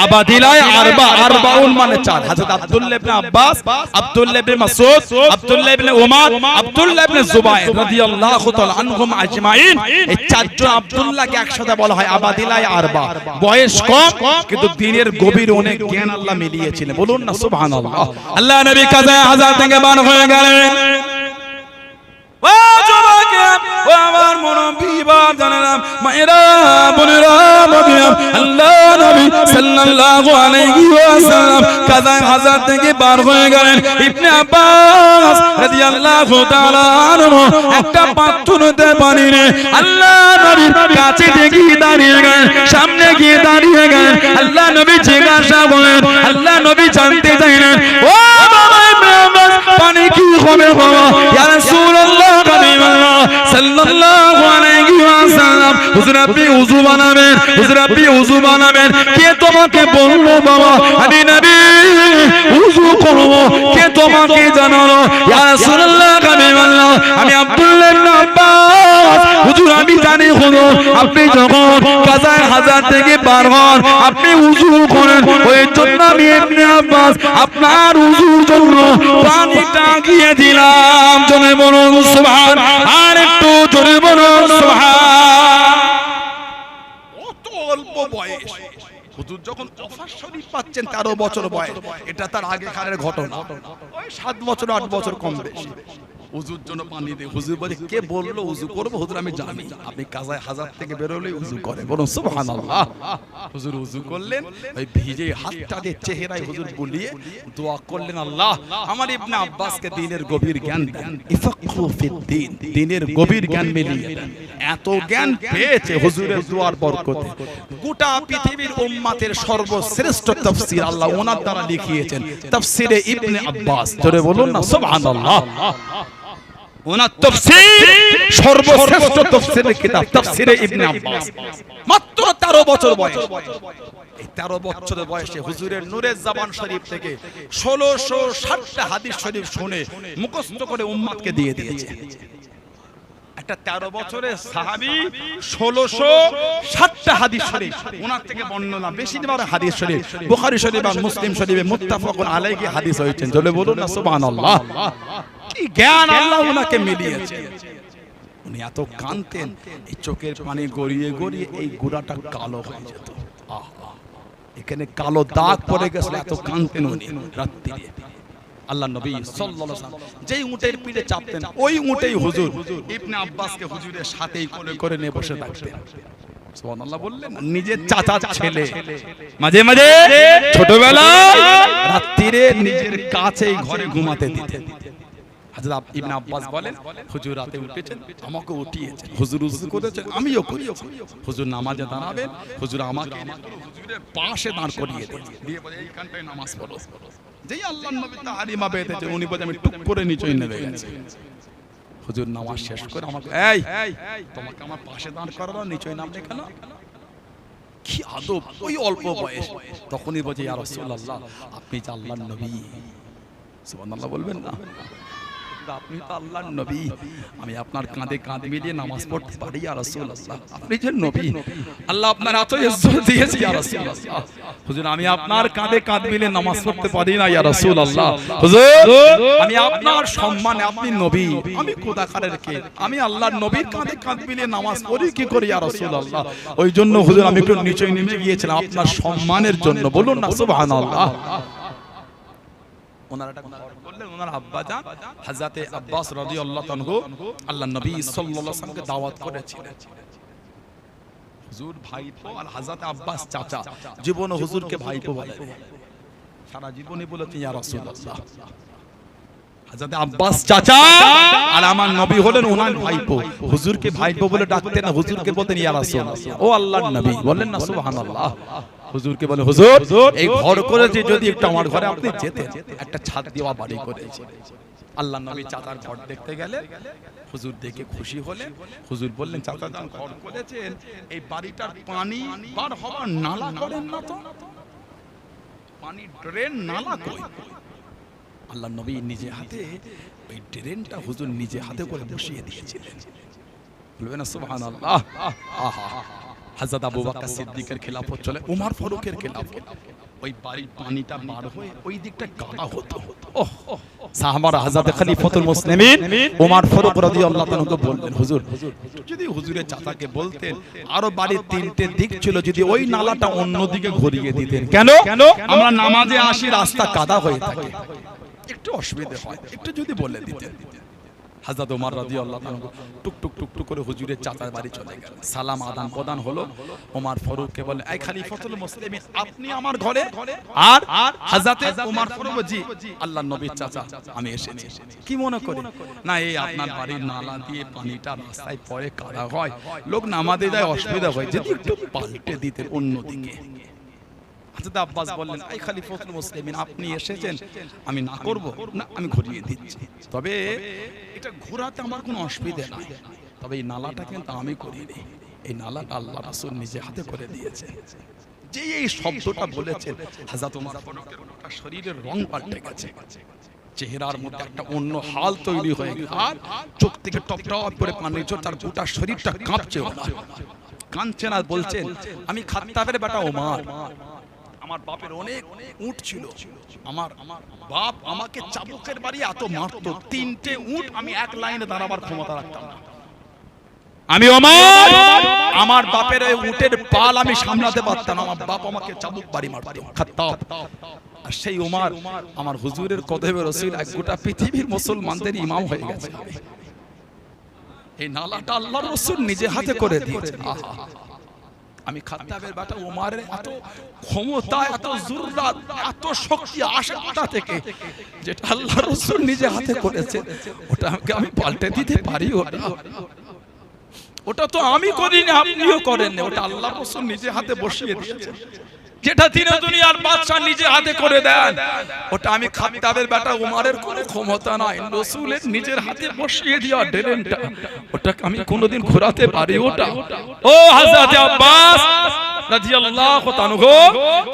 আবাদিলায় আরবা, 42 মানে 4। হযরত আব্দুল্লাহ ইবনে আব্বাস, আব্দুল্লাহ ইবনে মাসউদ, আব্দুল্লাহ ইবনে উমর, আব্দুল্লাহ ইবনে জুবায়ের রাদিয়াল্লাহু তাআলা আনহুম আজমাইন, এই 4 জন আব্দুল্লাহকে একসাথে বলা হয় আবাদিলায় আরবা। বয়স কম কিন্তু দিনের গভীর অনেক জ্ঞান আল্লাহ মিলিয়েছিলেন। বলুন না সুবহানাল্লাহ। আল্লাহ নবী কাজা হাজার থেকে বার হয়ে গেলেন। ও যুবকে, ও আমার মুরব্বি বাপ জানেন, মায়েরা বোনেরা, আল্লাহ নবী সাল্লাল্লাহু আলাইহি ওয়াসাল্লাম কাজা হাজার থেকে বার হয়ে গেলেন। ইবনে আব্বাস রাদিয়াল্লাহু তাআলা আনহু একটা পাত্রতে পানি নিয়ে আল্লাহ নবীর কাছে গিয়ে দাঁড়িয়ে গেলেন, সামনে গিয়ে দাঁড়িয়ে গেলেন। আল্লাহ নবী জিজ্ঞাসা করেন, আল্লাহ নবী জানতে চাইলেন, ও বাবা ইবনে আব্বাস পানি কি হবে বাবা? ইয়া রাসূলুল্লাহ সাল্লাল্লাহু আলাইহি ওয়াসাল্লাম, হুজুর আপনি ওযু বানাবেন, হুজুর আপনি ওযু বানাবেন। কে তোমাকে বললো বাবা আমি নবী ওযু করব? কে তোমাকে জানালো? ইয়া রাসূলুল্লাহ আমি আব্দুল্লাহ ইবনে আব্বাস, হুজুর আমি জানি হুজুর আপনি যখন কাজা হাজার থেকে বার হন আপনি ওযু করেন, ওই জন্য আমি ইবনে আব্বাস আপনার ওযুর জন্য পানিটা গিয়ে দিলাম। জনে বলুন সুবহান, আর একটু জোরে বলুন সুবহান। কত অল্প বয়স হুজুর যখন অফার শরীফ পাচ্ছেন, 13 বছর বয়স। এটা তার আগেকারের ঘটনা, ওই 7 বছর 8 বছর কম বেশি। ওযুর জন্য পানি দিয়ে হুজুর বলে, কে বললো ওযু করব? হুজুর আমি জানি আপনি কাজা হাজার থেকে বের হলে ওযু করে। বলুন সুবহানাল্লাহ। হুজুর ওযু করলেন, ওই ভিজে হাতটা দিয়ে চেহারায় হুজুর বুলিয়ে দোয়া করলেন, আল্লাহ আমার ইবনে আব্বাসকে দ্বীনের গভীর জ্ঞান দেন, ইফাকহু ফিদ্দীন, দ্বীনের গভীর জ্ঞান মিলিয়ে দেন। এত জ্ঞান পেয়েছে হুজুরের দোয়ার বরকতে। গোটা পৃথিবীর উম্মতের সর্বশ্রেষ্ঠ তাফসীর আল্লাহ ওনার দ্বারা লিখিয়েছেন, তাফসীরে ইবনে আব্বাস। জোরে বলুন না সুবহানাল্লাহ। ওনার তাফসীর সর্বশ্রেষ্ঠ তাফসীরের কিতাব তাফসীরে ইবনে আব্বাস। মাত্র 13 বছর বয়স। এই 13 বছরের বয়সে হুজুরের নূরের জবান শরীফ থেকে 1660টা হাদিস শরীফ শুনে মুখস্থ করে উম্মতকে দিয়ে দিয়েছে। একটা 13 বছরের সাহাবী 1660টা হাদিস শরীফ ওনার থেকে বর্ণনা, বেশিরভাগ হাদিস শরীফ বুখারী শরীফ আর মুসলিম শরীফে মুত্তাফাকুন আলাইহি হাদিস হয়েছে। চলে বলুন না সুবহানাল্লাহ। কি জ্ঞান আল্লাহ ওনাকে মিলিয়েছে। উনি এত কাঁদতেন, এই চোখের পানি গড়িয়ে গড়িয়ে এই গোড়াটা কালো হয়ে যেত। এখানে কালো দাগ পড়ে গেছিল, এত কাঁদতেন উনি রাত্রিরে। আল্লাহ নবী সাল্লাল্লাহু আলাইহি ওয়াসাল্লাম যেই উটের পিঠে চাপতেন, ওই উটেই হুজুর ইবনে আব্বাসকে হুজুরের সাথেই কোলে করে নিয়ে বসে থাকতেন। সুবহানাল্লাহ বললেন। নিজের চাচার ছেলে মাঝে মাঝে ছোটবেলায় রাত্রিরে নিজের কাছেই ঘরে ঘুমাতে দিতেন। হযরত ইবনে আব্বাস বলেন, হুজুর রাতে উঠেছেন, আমাকে উঠিয়েছেন, হুজুর উযু করেছেন, আমিও করি। হুজুর নামাজে দাঁড়াবেন, হুজুর আমাকে হুজুরের পাশে দাঁড় করিয়ে দেন, দিয়ে বলে এইখানটায় নামাজ পড়ো। যেই আল্লাহর নবী তাহারিমা বেঁধেছে, উনি বলে আমি টুক করে নিচে নেমে গেছি। হুজুর নামাজ শেষ করে আমাকে, এই তোমাকে আমার পাশে দাঁড় করালো, নিচে নামলে কেন? কি আদব, ওই অল্প বয়স। তখনই বলে, ইয়া রাসূলুল্লাহ, আপনি যে আল্লাহর নবী। সুবহানাল্লাহ বলবেন না? আপনি তো আল্লাহর নবী, আমি আপনার কাঁধে কাঁধ মিলিয়ে নামাজ পড়তে পারি ইয়া রাসূলুল্লাহ। আপনি যে নবী, আল্লাহ আপনার এত ইজ্জত দিয়েছে ইয়া রাসূলুল্লাহ। হুজুর আমি আপনার কাঁধে কাঁধ মিলিয়ে নামাজ পড়তে পারি না ইয়া রাসূলুল্লাহ। হুজুর আমি আপনার সম্মানে, আপনি নবী, আমি কোথাকারের কে, আমি আল্লাহর নবীর কাঁধে কাঁধ মিলিয়ে নামাজ পড়ি কি করে ইয়া রাসূলুল্লাহ। ওই জন্য হুজুর আমি একটু নিচে নেমে গিয়েছিলাম আপনার সম্মানের জন্য। বলুন না সুবহানাল্লাহ। ওনারা বললেন, ওনার আব্বাজান হযরত আব্বাস রাদিয়াল্লাহু আনহু আল্লাহর নবী সাল্লাল্লাহু আলাইহি ওয়াসাল্লামকে দাওয়াত করেছিলেন। হুজুর ভাইপো আর হযরত আব্বাস চাচা, জীবনে হুজুরকে ভাইপো বলে, সারা জীবনই বলেছেন ইয়া রাসূলুল্লাহ। হযরত আব্বাস চাচা আর আমার নবী হলেন ওনার ভাইপো। হুজুরকে ভাইপো বলে ডাকতেন না, হুজুরকে বলতেন ইয়া রাসূলুল্লাহ, ও আল্লাহর নবী। বলেন না সুবহানাল্লাহ। হুজুরকে বলে, হুজুর এই ঘর করেছে, যদি একটু আমার ঘরে আপনি যেতেন, একটা ছাদ দেওয়া বাড়ি করেছে। আল্লাহর নবী চাচার ঘর দেখতে গেলে, হুজুর দেখে খুশি হলেন। হুজুর বললেন, চাচা যখন ঘর করেছেন, এই বাড়িটার পানি বার হওয়ার নালা করেন না তো? পানি ড্রেন নালা কই? আল্লাহর নবী নিজে হাতে ওই ড্রেনটা হুজুর নিজে হাতে করে বসিয়ে দিয়েছিলেন। বলবেন না সুবহানাল্লাহ। আহা, হযরত আবু বকর সিদ্দিকের খেলাফত চলে, ওমর ফারুকের খেলাফত। ওই বাড়ির পানিটা বার হয়ে ওই দিকটা কাদা হতো। ওহ, সাহাবারা হযরত খলিফাতুল মুসলিমিন ওমর ফারুক রাদিয়াল্লাহু তাআলাকে বললেন, হুজুর যদি হুজুরের চাচাকে বলতেন, আরো বাড়ির তিনটে দিক ছিল, যদি ওই নালাটা অন্যদিকে ঘুরিয়ে দিতেন। কেন? আমরা নামাজে আসি, রাস্তা কাদা হয়ে থাকে, একটু অসুবিধা হয়, একটু যদি বলে দিতেন। হযরত ওমর রাদিয়াল্লাহু তাআলা টুক টুক টুক টুক করে হুজুরের চাচার বাড়ি চলে গেল। সালাম আদান প্রদান হলো। ওমর ফারুককে বলে, এই খলিফাতুল মুসলিমিন, আপনি আমার ঘরে? আর হযরত ওমর ফারুক, জি আল্লাহর নবীর চাচা, আমি এসেছি। কি মনে করে? না, এই আপনার বাড়ির নালা দিয়ে পানিটা রাস্তায় পড়ে, কাদা হয়, লোক নামাজে যায়, অসুবিধা হয়, যদি একটু পাল্টে দিতেন অন্যদিকে। হযরত আব্বাস বললেন, এই খলিফাতুল মুসলিমিন, আপনি এসেছেন, আমি না করব না, আমি ঘুরিয়ে দিচ্ছি। তবে এটা ঘোরাতে আমার কোনো অসুবিধা নাই, তবে এই নালাটা কিন্তু আমি করিনি, এই নালাটা আল্লাহ রাসূল নিজে হাতে করে দিয়েছে। যে এই শব্দটা বলেছেন, হযরত ওমর ফারুকের গোটা শরীরের রং পাল্টে গেছে, চেহারার মধ্যে একটা অন্য হাল তৈরি হয়ে গেছে, আর চোখ থেকে টপ টপ করে পানি ঝরছে, আর গোটা শরীরটা কাঁপছে। কাঁদছে না, বলছেন, আমি খাত্তাবের বেটা ওমর, আমার বাপের অনেক উট ছিল, আমার বাপ আমাকে চাবুকের বাড়ি এত মারতো, তিনটে উট আমি এক লাইনে দাঁড়াবার ক্ষমতা রাখতাম না। আমি ওমর, আমার বাপের ওই উটের পাল আমি সামলাতে পারতাম, আমার বাপ আমাকে চাবুক বাড়ি মারতো, খাত্তাব। আর সেই ওমর আমার হুজুরের কদমে রাসূল এক গোটা পৃথিবীর মুসলমানদের ইমাম হয়ে গেছে। এই নালাটা আল্লাহর রাসূল নিজে হাতে করে দিয়েছেন। আহা, আমি খাত্তাবের বেটা ওমরের এত ক্ষমতা, এত জুররাত, এত শক্তি আসে কোথা থেকে, যেটা আল্লাহর রাসূল নিজে হাতে করেছে, ওটা আমি পাল্টে দিতে পারি? ওটা তো আমি করিনি, আপনিও করেন, ওটা আল্লাহর রাসূল নিজে হাতে বসিয়ে দিয়েছেন। যেটা তিনে দুনিয়ার বাদশা নিজে হাতে করে দেন, ওটা আমি খাত্তাবের বেটা ওমরের কোনো ক্ষমতা নাই, রাসূলের নিজের হাতে বসিয়ে দেওয়া ড্রেনটা, ওটা আমি কোনোদিন ঘোরাতে পারি? ওটা ও হযরত আব্বাস রাদিয়াল্লাহু তাআলা,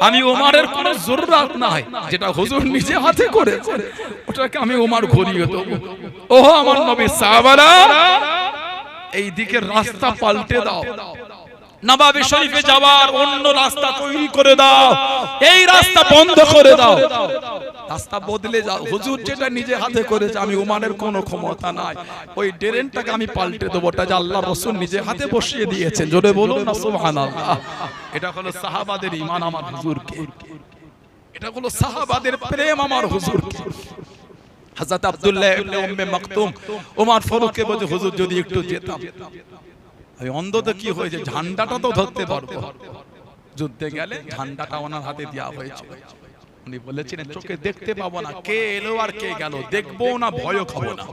আমি ওমরের কোনো জরুরত নাই, যেটা হুজুর নিজে হাতে করেছেন, ওটাকে আমি ওমর ঘুরিয়ে দেব। ও আমার নবী সাহাবারা, এই দিকের রাস্তা পাল্টে দাও, নবাবী শরীফে যাওয়ার অন্য রাস্তা তৈরি করে দাও, এই রাস্তা বন্ধ করে দাও, রাস্তা বদলে যাও। হুজুর যেটা নিজে হাতে করেছে, আমি ওমানের কোনো ক্ষমতা নাই, ওই ড্রেনটাকে আমি পাল্টে দেবো, ওটা যে আল্লাহ রাসূল নিজে হাতে বসিয়ে দিয়েছেন। জোরে বলুন না সুবহানাল্লাহ। এটা হলো সাহাবাদের ঈমান আমার হুজুরকে, এটা হলো সাহাবাদের প্রেম আমার হুজুরকে। হযরত আব্দুল্লাহ ইবনে উম্মে মাকতুম ওমর ফারুককে বলে, হুজুর যদি একটু যেতাম, আমি অন্তত কি হয়েছে ঝান্ডাটা তো ধরতে পারবো। যুদ্ধে গেলে ঝান্ডাটা ওনার হাতে দেওয়া হয়েছে, উনি বলেছিলেন চোখে দেখতে পাবো না কে এলো আর কে গেল, দেখবো না ভয়ও খাবো না।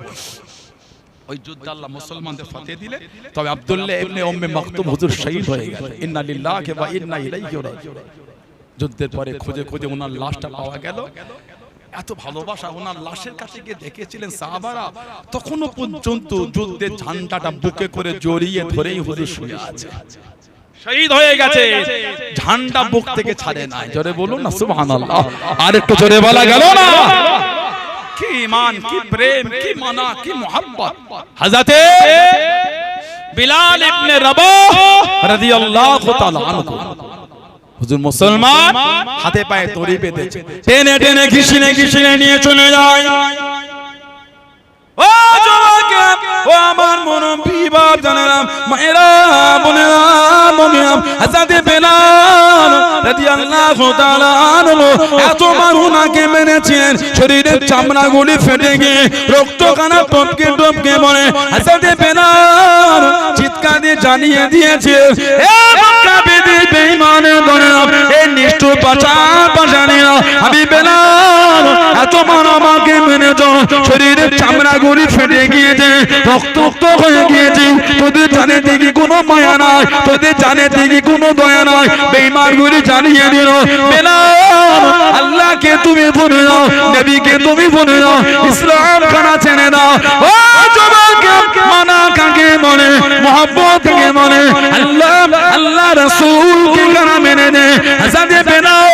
ওই যুদ্ধে আল্লাহ মুসলমানদের ফতেহ দিলে, তবে আব্দুল্লাহ ইবনে উম্মে মাকতুম হুজুর শহীদ হয়ে গেল। ইন্না লিল্লাহি ওয়া ইন্না ইলাইহি রাজিউন। যুদ্ধের পরে খুঁজে খুঁজে ওনার লাশটা পাওয়া গেল। এত ভালোবাসা, ওনার লাশের কাছে গিয়ে দেখেছিলেন সাহাবারা, তখনও পর্যন্ত যুদ্ধের ঝান্ডাটা বুকে করে জড়িয়ে ধরেই হুজুর শুয়ে আছে, শহীদ হয়ে গেছে, ঝান্ডা বুক থেকে ছাড়ে নাই। জোরে বলুন না সুবহানাল্লাহ। আর একটু জোরে বলা গেল না? কি ঈমান, কি প্রেম, কি মানা, কি মুহাব্বত। হযরতে বিলাল ইবনে রাবাহ রাদিয়াল্লাহু তাআলা আনহু, হুজুর মুসলমান হাতে পায়ে দড়ি বেঁধেছে, টেনে টেনে ঘিসিনে ঘিসিনে নিয়ে চলে যায়। ও যুবক, ও আমার মুরব্বি বাপ জানেরা, মায়েরা, বোনেরা, বোনেরা, হযরত বিলাল রাদিয়াল্লাহু তাআলা আনহু এতবার উনাকে মেরেছেন, শরীরের চামড়াগুলি ফেটে গিয়ে রক্তখানা টপকে টপকে পড়ে। হযরত বিলাল চিৎকার দিয়ে জানিয়ে দিয়েছে, এ মক্কা বেদী বেঈমানের দলেরা, এই নিষ্ঠুর পাশানিরা, আমি বিলাল এতবার আমাকে মেরেছো, শরীরের চামড়াগুলি ফেটে গিয়েছে, রক্তাক্ত হয়ে গিয়েছে, তোদের জানে দেখি কোনো মায়া নাই, তোদের জানে দেখি কোনো দয়া নাই। বেঈমানগুলি জানিয়ে দিল, বিলাল আল্লাহকে তুমি ভুলে যাও, নবীকে তুমি ভুলে যাও, ইসলাম খানা ছেড়ে দাও। ও যুবক, মানা কাকে বলে, মুহাব্বত কাকে বলে, আল্লাহ রাসূলকে কারা মেনে নে। হযরত বিলাল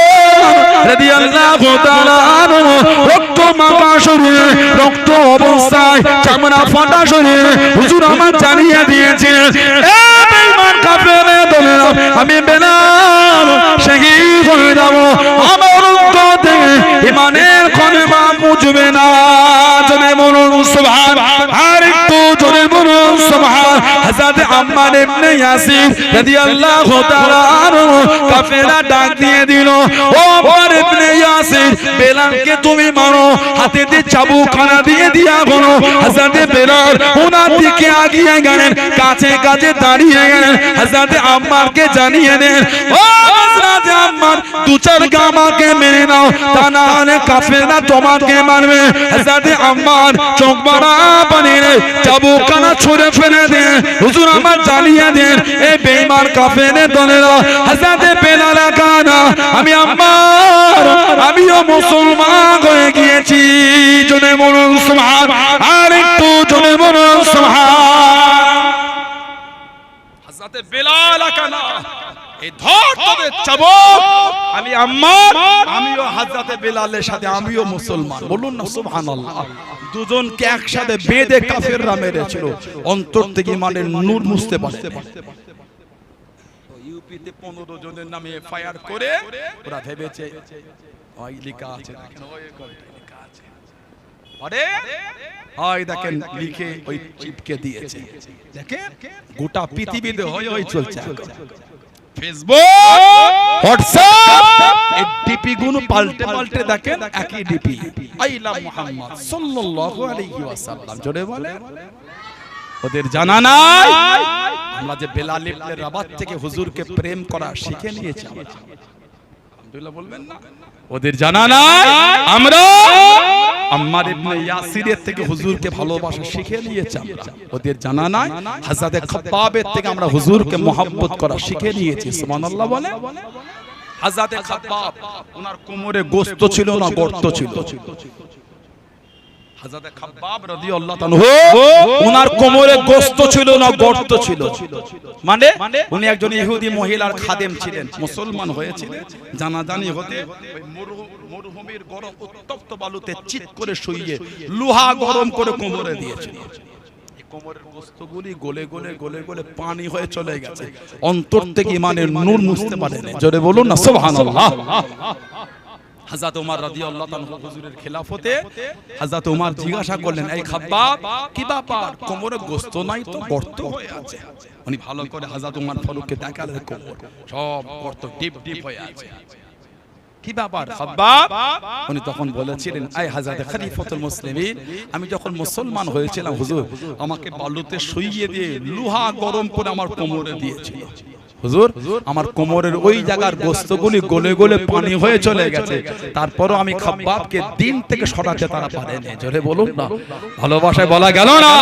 রাদিয়াল্লাহু তাআলা আনহু রক্ত মাপা শরীরে, রক্ত অবস্থায়, চামড়া ফাটা শরীরে হুজুর আমার জানিয়ে দিয়েছে, এ বেঈমান কাফেরের দলেরা, আমি বিলাল শহীদ হয়ে যাব, আমার অন্তর থেকে ঈমানের কলেমা মুছবে না। জোরে বলুন সুবহানাল্লাহ। আর একটু জোরে বলুন সুবহানাল্লাহ। হযরত আম্মার ইবনে ইয়াসির রাদিয়াল্লাহু তাআলা আনহু কাফেররা ডাক দিয়ে দিল, ও আম্মার ইবনে ইয়াসির, বিলালকে তুমি মারো, হাতে দিয়ে চাবুকখানা দিয়ে দিয়া বলো। হযরত বিলাল ওনার দিকে এগিয়ে গেলেন, কাছে কাছে দাঁড়িয়ে গেলেন, হযরত আম্মারকে জানিয়ে দেন, ও হযরত আম্মার, দু চার গামাকে মেরে নাও, তা না হলে কাফেররা তোমাকে মারবে। হযরত আম্মার চোখ বড়া বানিয়ে চাবুকখানা ছুঁড়ে ফেলে দেন। হুজুর আমার জানিয়ে দেন, এই বেঈমান কাফেরের দলেরা, হযরত বিলাল কানা, আমি আম্মার, আমিও মুসলমান হয়ে গিয়েছি। জোরে বলুন সুবহানাল্লাহ। আর একটু জোরে বলুন সুবহানাল্লাহ। হযরত বিলাল কানা, এই ধর তোদের চাবুক, আমি আম্মার, আমিও হযরত বিলালের সাথে আমিও মুসলমান। বলুন না সুবহানাল্লাহ। দুজনকে একসাথে বেঁধে কাফেররা মেরেছিল, অন্তর থেকে ঈমানের নূর মুছতে পারতে। ইউপিতে 15 জনের নামে এফআইআর করে ওরা ভেবেছে ওই লেখা আছে, দেখেন ওই লেখা আছে, আরে ওই দেখেন লিখে ওই চিপকে দিয়েছে। দেখেন গোটা পৃথিবীতে হই চলছে, ফেসবুক, হোয়াটসঅ্যাপ, এই ডিপি গুলো পাল্টে পাল্টে দেখেন একই ডিপি, আই লাভ মুহাম্মদ সাল্লাল্লাহু আলাইহি ওয়াসাল্লাম। জোরে বলে, ওদের জানা নাই আমরা যে বিলাল ইবনে রাবাহ থেকে হুজুরকে প্রেম করা শিখে নিয়েছি। আলহামদুলিল্লাহ বলবেন না? ওদের জানা নাই আমরা আম্মার ইবনে ইয়াসিরের থেকে হুজুরকে ভালোবাসা শিখে নিয়েছি আমরা। ওদের জানা নাই হযরত খাব্বাবের থেকে আমরা হুজুরকে মুহাব্বত করা শিখে নিয়েছি। সুবহানাল্লাহ বলে। হযরত খাব্বাব, ওনার কোমরে গোশত ছিল না, গর্ত ছিল। হযরত খাব্বাব রাদিয়াল্লাহু তাআলা ওনার কোমরে গোশত ছিল না, গর্ত ছিল। মানে উনি একজন ইহুদি মহিলার খাদেম ছিলেন, মুসলমান হয়েছিলেন। জানাজানি হতে ওই মরুভূমির গরম উত্তপ্ত বালুতে চিত করে শুইয়ে লোহা গরম করে কোমরে দিয়েছিল। কোমরের গোস্তগুলি গলে গলে গলে গলে পানি হয়ে চলে গেছে, অন্তর থেকে ইমানের নূর মুছতে পারেনি। জোরে বলুন না সুবহানাল্লাহ। হযরত ওমর রাদিয়াল্লাহু তাআলা হুজুরের খেলাফতে হযরত ওমর জিজ্ঞাসা করলেন, এই খাব্বাব কি ব্যাপার, কোমরে গোশত নাই তো গর্ত হয়ে আছে? উনি ভালো করে হযরত ওমর ফারুককে দেখালেন, কোমর সব গর্ত ডিপ ডিপ হয়ে আছে। কি ব্যাপার খাব্বাব? উনি তখন বলেছিলেন, আই হযরত খলিফাতুল মুসলিমিন, আমি যখন মুসলমান হয়েছিলাম হুজুর আমাকে বালুতে শুইয়ে দিয়ে লোহা গরম করে আমার কোমরে দিয়েছিল হুজুর, আমার কোমরের ওই জায়গার গোশতগুলি গলে গলে পানি হয়ে চলে গেছে, তারপরও আমি খাব্বাবকে দিন থেকে সরাতে তারা পারেনি। জোরে বলুন না, ভালোবাসায় বলা গেল না।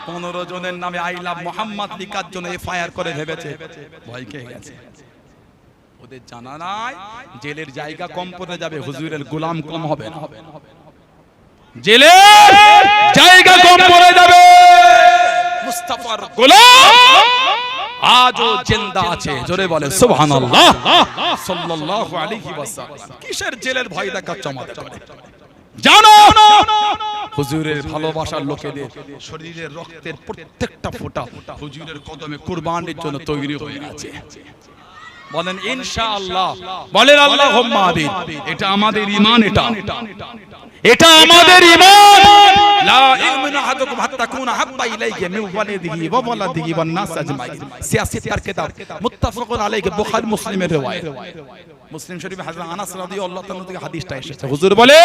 15 জনের নামে আই লাভ মোহাম্মদ লিখার জন্য এফআইআর করে ভেবেছে, ভয় খেয়ে গেছে। ওদের জানা নাই জেলের জায়গা কম পড়ে যাবে, হুজুরের গোলাম কম হবে না, জেলের জায়গা কম পড়ে যাবে। মুস্তাফার গোলাম আজও জিন্দা আছে, জোরে বলে সুবহানাল্লাহ সাল্লাল্লাহু আলাইহি ওয়াসাল্লাম। কিসের জেলের ভয় দেখাচ্ছ আমাদের? জানো হুজুরের ভালোবাসার লোকেদের শরীরের রক্তের প্রত্যেকটা ফোঁটা হুজুরের কদমে কুরবানির জন্য তৈরি হয়ে আছে। বলেন ইনশাআল্লাহ, বলেন আল্লাহুম্মা আমিন। এটা আমাদের ঈমান, এটা আমাদের ঈমান। লা ইউমিনু আহাদুকুম হাত্তা কুনা হাব্বা ইলাইহি মিন ওয়ালিদিহি ওয়া ওয়ালাদিহি ওয়ান নাস আজমাইন। সিয়াসিতার কিতাব মুত্তাফাকুন আলাইহি, বুখারী মুসলিমের riwayat। মুসলিম শরীফে হযরত আনাস রাদিয়াল্লাহু তাআলা থেকে হাদিসটা এসেছে। হুজুর বলে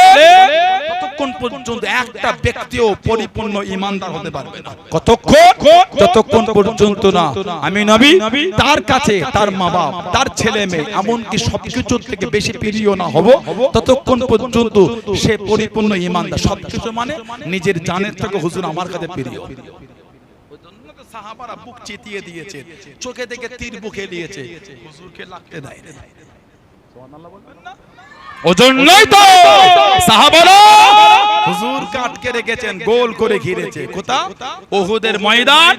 ততক্ষণ পর্যন্ত একটা ব্যক্তিও পরিপূর্ণ ঈমানদার হতে পারবে না, কতক্ষণ? যতক্ষণ পর্যন্ত না আমি নবী তার কাছে তার মা-বাপ, তার ছেলে মেয়ে, এমনকি সবকিছুর থেকে বেশি প্রিয় না হব, ততক্ষণ পর্যন্ত সে পরিপূর্ণ ঈমানদার। সবকিছু মানে নিজের জানের থেকে হুজুর আমার কাছে প্রিয়। সাহাবারা বুক চিতিয়ে দিয়েছে, চোখে দেখে তীর বুকে দিয়েছে, হুজুরকে লাগতে দেয় না। সুবহানাল্লাহ বলবেন না? ওজন্যই তো সাহাবারা হুজুর কাটকে রেখেছেন, গোল করে ঘিরেছে। কোথা? উহুদের ময়দান।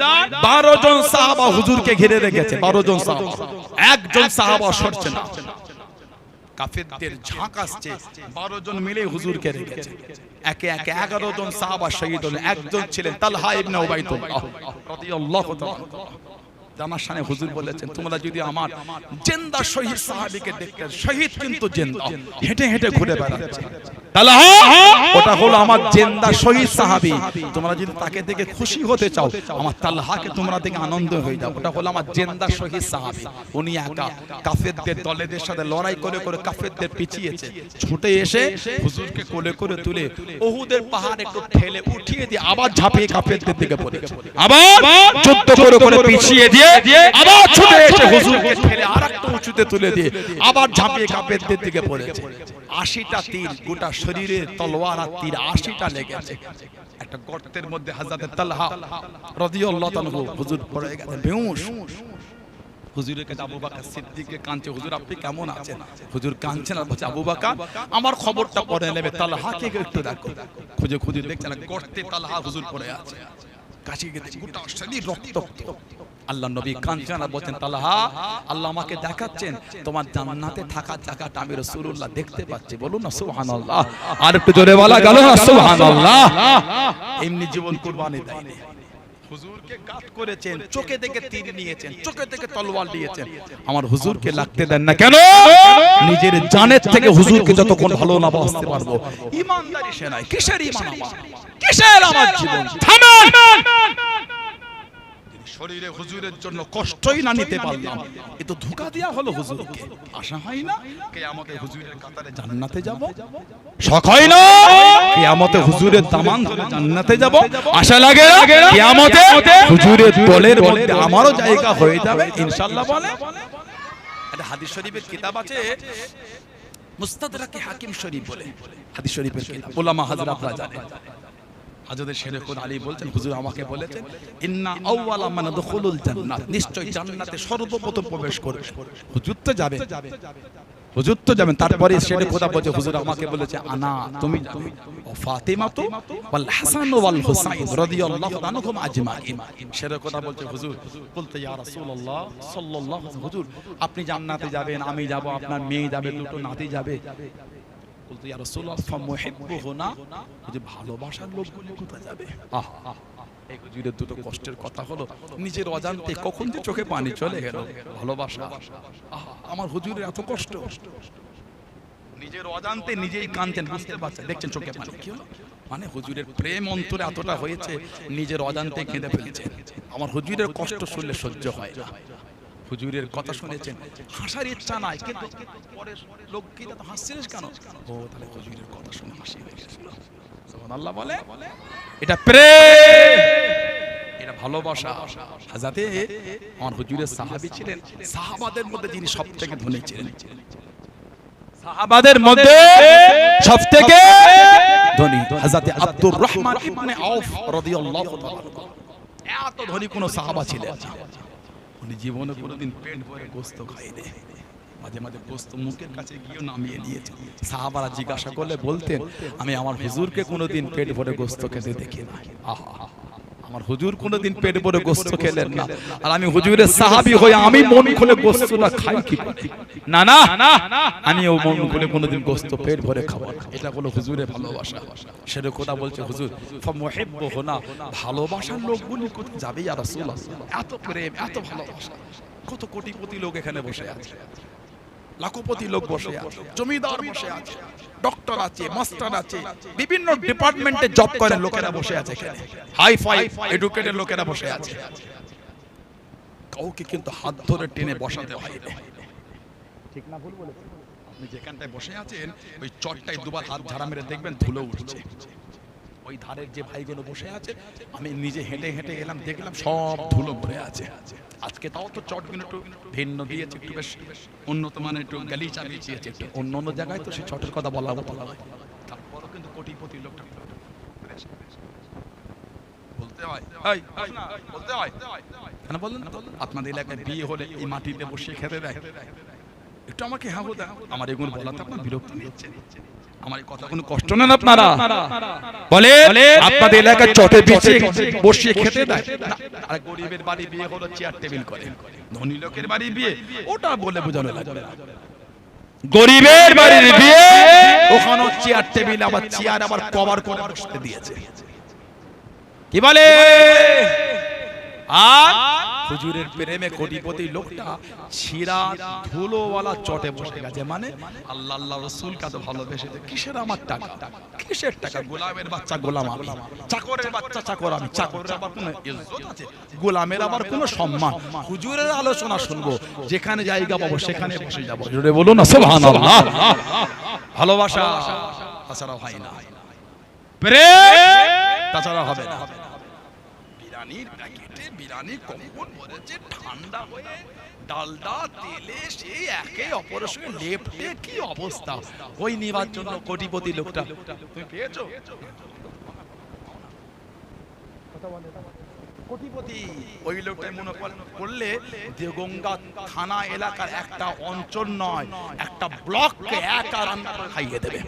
12 জন সাহাবা হুজুরকে ঘিরে রেখেছে, 12 জন সাহাবা, একজন সাহাবা সরছে না। কাফেরদের ঝাঁক আসছে, 12 জন মিলে হুজুরকে রেখেছে। একে একে 11 জন সাহাবা শহীদ হলেন। একজন ছিলেন তালহা ইবনে উবাইদুল্লাহ রাদিয়াল্লাহু তাআলা। জানার সামনে হুজুর বলেছেন, তোমরা যদি আমার জিন্দা শহীদ সাহাবীকে দেখতে, শহীদ কিন্তু জিন্দা, হেঁটে হেঁটে ঘুরে বেড়াচ্ছে, তালহা ওটা হলো আমার জিন্দা শহীদ সাহাবী। তোমরা যদি তাকে দেখে খুশি হতে চাও, আমার তালহাকে তোমরা দেখে আনন্দ হয়ে যাও। ওটা হলো আমার জিন্দা শহীদ সাহাবী। উনি একা কাফেরদের দলেদের সাথে লড়াই করে করে কাফেরদের পিছিয়েছে, ছুটে এসে হুজুরকে কোলে করে তুলে উহুদের পাহাড় একটু ঠেলে উঠিয়ে দিয়ে আবার ঝাঁপিয়ে কাফেরদের দিকে পড়েছে, আবার যুদ্ধ করে করে পিছিয়ে দিয়ে আবার ছুটে এসে হুজুরকে ঠেলে আরেকটু উঁচুতে তুলে দিয়ে আবার ঝাঁপিয়ে কাফেরদের দিকে পড়েছে। 80টা তীর, গোটা শরীরে তলোয়ার আর তীর 80টা লেগেছে। একটা গর্তের মধ্যে হযরত তালহা রাদিয়াল্লাহু তাআলা হুজুর পড়ে গেছেন বেহুশ। হুজুরের কাছে আবু বকর সিদ্দিককে কাঁদছে, হুজুর আপনি কেমন আছেন? হুজুর কাঁদছেন আর বলছে, আবু বকর আমার খবরটা পরে নেবে, তালহাকে একটু দেখো। খুঁজে খুঁজে দেখছেন গর্তে তালহা হুজুর পড়ে আছে, কাছে গিয়ে গোটা শরীর রক্তাক্ত। আল্লাহ নবী কাঁদছেন আর বলছেন, তালহা আল্লাহ আমাকে দেখাচ্ছেন তোমার জান্নাতে থাকার জায়গাটা আমি রাসূলুল্লাহ দেখতে পাচ্ছি। বলুন না সুবহানাল্লাহ। আর একটু জোরে বলা গেল না সুবহানাল্লাহ। এমনি জীবন কুরবানি দেয়নি, হুজুরকে কাট করেছেন, চোখে দেখে তীর নিয়েছেন, চোখে দেখে তলোয়ার দিয়েছেন। আমার হুজুরকে লাগতে দেন না কেন? নিজের জানের থেকে হুজুরকে যতক্ষণ ভালো না বাসতে পারবো। ঈমানদারি সে নাই। কিসের ঈমান আমার? কিসের আমার জীবন? থামেন। শরীরে হুজুরের জন্য কষ্টই না নিতে পারলাম, এ তো ধোঁকা দেয়া হলো হুজুরকে। আশা হয় না কিয়ামতে হুজুরের কাতারে জান্নাতে যাব? শখ হয় না কিয়ামতে হুজুরের দামান ধরে জান্নাতে যাব? আশা লাগে না কিয়ামতে হুজুরের দলের মধ্যে আমারও জায়গা হয়ে যাবে ইনশাআল্লাহ? বলে একটা হাদিস শরীফের কিতাব আছে, মুস্তাদরাকে হাকিম শরীফ বলে হাদিস শরীফের কিতাব, উলামা হযরতরা জানেন। হযরত শেরকুল আলী বলতেন, হুজুর আমাকে বলেছেন, ইন্না আউওয়ালা মান দুখুলুল জান্নাত, নিশ্চয় জান্নাতে সর্বপ্রথম প্রবেশ করবে হুজুর। তো যাবে, হুজুর তো যাবেন। তারপরে শেরে খোদা বলছে, হুজুর আমাকে বলেছে আনা, তুমি যাবে, ও ফাতিমা তো ওয়াল হাসান ওয়াল হুসাইন রাদিয়াল্লাহু আনহুম আজমাইন। শেরে খোদা বলছে, হুজুর বলতে ইয়া রাসূলুল্লাহ সাল্লাল্লাহু আলাইহি, হুজুর আপনি জান্নাতে যাবেন, আমি যাব, আপনার মেয়ে যাবে, দুটো নাতি যাবে। বলতে ইয়া রাসূলুল্লাহ ফামুহিব্বুহুনা, যে ভালোবাসার লোকগুলো কোথায় যাবে? এই হুজুরের দুটো কষ্টের কথা হলো, নিজের অজান্তে কখন যে চোখে পানি চলে গেল। ভালোবাসা, আমার হুজুরের এত কষ্ট, নিজের অজান্তে নিজেই কাঁদছেন, বুঝতে পারছেন, দেখছেন চোখে পানি কি হলো, মানে হুজুরের প্রেম অন্তরে এতটা হয়েছে নিজের অজান্তে কেঁদে ফেলেছেন। আমার হুজুরের কষ্ট শুনলে সহ্য হয় না। হুজুরের কথা শুনেছেন, হাসার ইচ্ছা নাই, কিন্তু পরে লোক কি তো হাসছিস কেন? ও তাহলে হুজুরের কথা শুনে হাসি হয়ে গেছিল। সুবহানাল্লাহ বলে, এটা প্রেম, এটা ভালোবাসা। হাজাতে আমার হুজুরের সাহাবী ছিলেন, সাহাবাদের মধ্যে যিনি সবথেকে ধনী ছিলেন, সাহাবাদের মধ্যে সবথেকে ধনী হযরতে আব্দুর রহমান ইবনে আউফ রাদিয়াল্লাহু তাআলা। এত ধনী কোন সাহাবা ছিলেন না, উনি জীবনে কোনোদিন পেট ভরে গোশত খায়নি, মাঝে মাঝে গোশত মুখের কাছে গিয়ে নামিয়ে নিয়েছেন। সাহাবারা জিজ্ঞাসা করলে বলতেন, আমি আমার হুজুরকে কোনোদিন পেট ভরে গোশত খেতে দেখি না। আহা, আমার হুজুর কোনোদিন পেট ভরে গোশত খেলেন না, আর আমি হুজুরের সাহাবী হয়ে আমি মন খুলে গোশতটা খাই কি না? না, আমি ও মন খুলে কোনোদিন গোশত পেট ভরে খাবো না। এটা হলো হুজুরের ভালোবাসা। সেটা কথা বলছে হুজুর, ফামুহিব্বুহু না, ভালোবাসার লোকগুলো কোথায় যাবে ইয়া রাসূলুল্লাহ? এত প্রেম, এত ভালোবাসা। কত কোটিপতি লোক এখানে বসে আছে, লাখপতি লোক বসে আছে, জমিদার বসে আছে, ডক্টর আছে, মাস্টার আছে, বিভিন্ন ডিপার্টমেন্টে জব করে লোকেরা বসে আছে এখানে, হাই ফাই এডুকেটেড লোকেরা বসে আছে। কাউকে কিন্তু হাত ধরে টেনে বসাতে হয়নি, ঠিক না ভুল বলেছি? আপনি যেখানটায় বসে আছেন ওই চটটায় দুবার হাত ঝাড়া মেরে দেখবেন ধুলো উঠছে। ওই ধারের যে ভাইগুলো বসে আছে, আমি নিজে হেঁটে হেঁটে এলাম, দেখলাম সব ধুলো ভরে আছে। আজকে তাও তো চটগুলো একটু ভিন্ন দিয়েছে, একটু বেশ উন্নত মানের, একটু গালিচা বিছিয়েছে, একটু অন্য অন্য জায়গায় তো সেই চটের কথা বলা হতো না। তারপরও কিন্তু কোটিপতি লোকটা বলতে হয়, বলতে হয় কেন বললেন? আপনাদের এলাকায় বিয়ে হলে এই মাটিতে বসে খেতে দেয়, একটু আমাকে হ্যাঁ বলতে, আমার এগুলো বলাতে আপনার বিরক্ত নিচ্ছেন, আমার এই কথা কোনো কষ্ট নেন আপনারা? বলে আপনাদের এলাকায় চটে বিছিয়ে বসিয়ে খেতে দেয়, আর গরিবের বাড়ি বিয়ে হলো চেয়ার টেবিল করে, ধনী লোকের বাড়ি বিয়ে ওটা বলে বোঝানো লাগবে না। গরিবের বাড়ির বিয়ে ওখানে চেয়ার টেবিল, আবার চেয়ার আবার কভার করে বসতে দিয়েছে, কি বলে? আর হুজুরের প্রেমে কোটিপতি লোকটা ছিঁড়া ধুলোওয়ালা চটে বসে গেছে, মানে আল্লাহ আল্লাহ রাসূলকে তো ভালোবেসেছে। কিসের আমার টাকা, কিসের টাকা? গোলামের বাচ্চা গোলাম আমি, চাকরের বাচ্চা চাকর আমি, চাকরের আবার কোনো ইজ্জত আছে, গোলামের আবার কোনো সম্মান? হুজুরের আলোচনা শুনবো, যেখানে জায়গা পাবো সেখানে বসে যাবো। জোরে বলুন না সুবহানাল্লাহ। ভালোবাসা তাছাড়া হয় না, প্রেম তাছাড়া হবে না। বিরিয়ানির প্যাকেটে বিরিয়ানি কম্বল ভরেছে, ঠান্ডা হয়ে ডালডা তেলে সেই একে অপরের সঙ্গে লেপটে কি অবস্থা। ওই নেবার জন্য কোটিপতি লোকটা তুমি পেয়েছো? কোটিপতি ওই লোকটাই মনে করলে দেওগঙ্গা থানা এলাকার একটা অঞ্চল নয়, একটা ব্লককে একা রান্না করে খাইয়ে দেবে,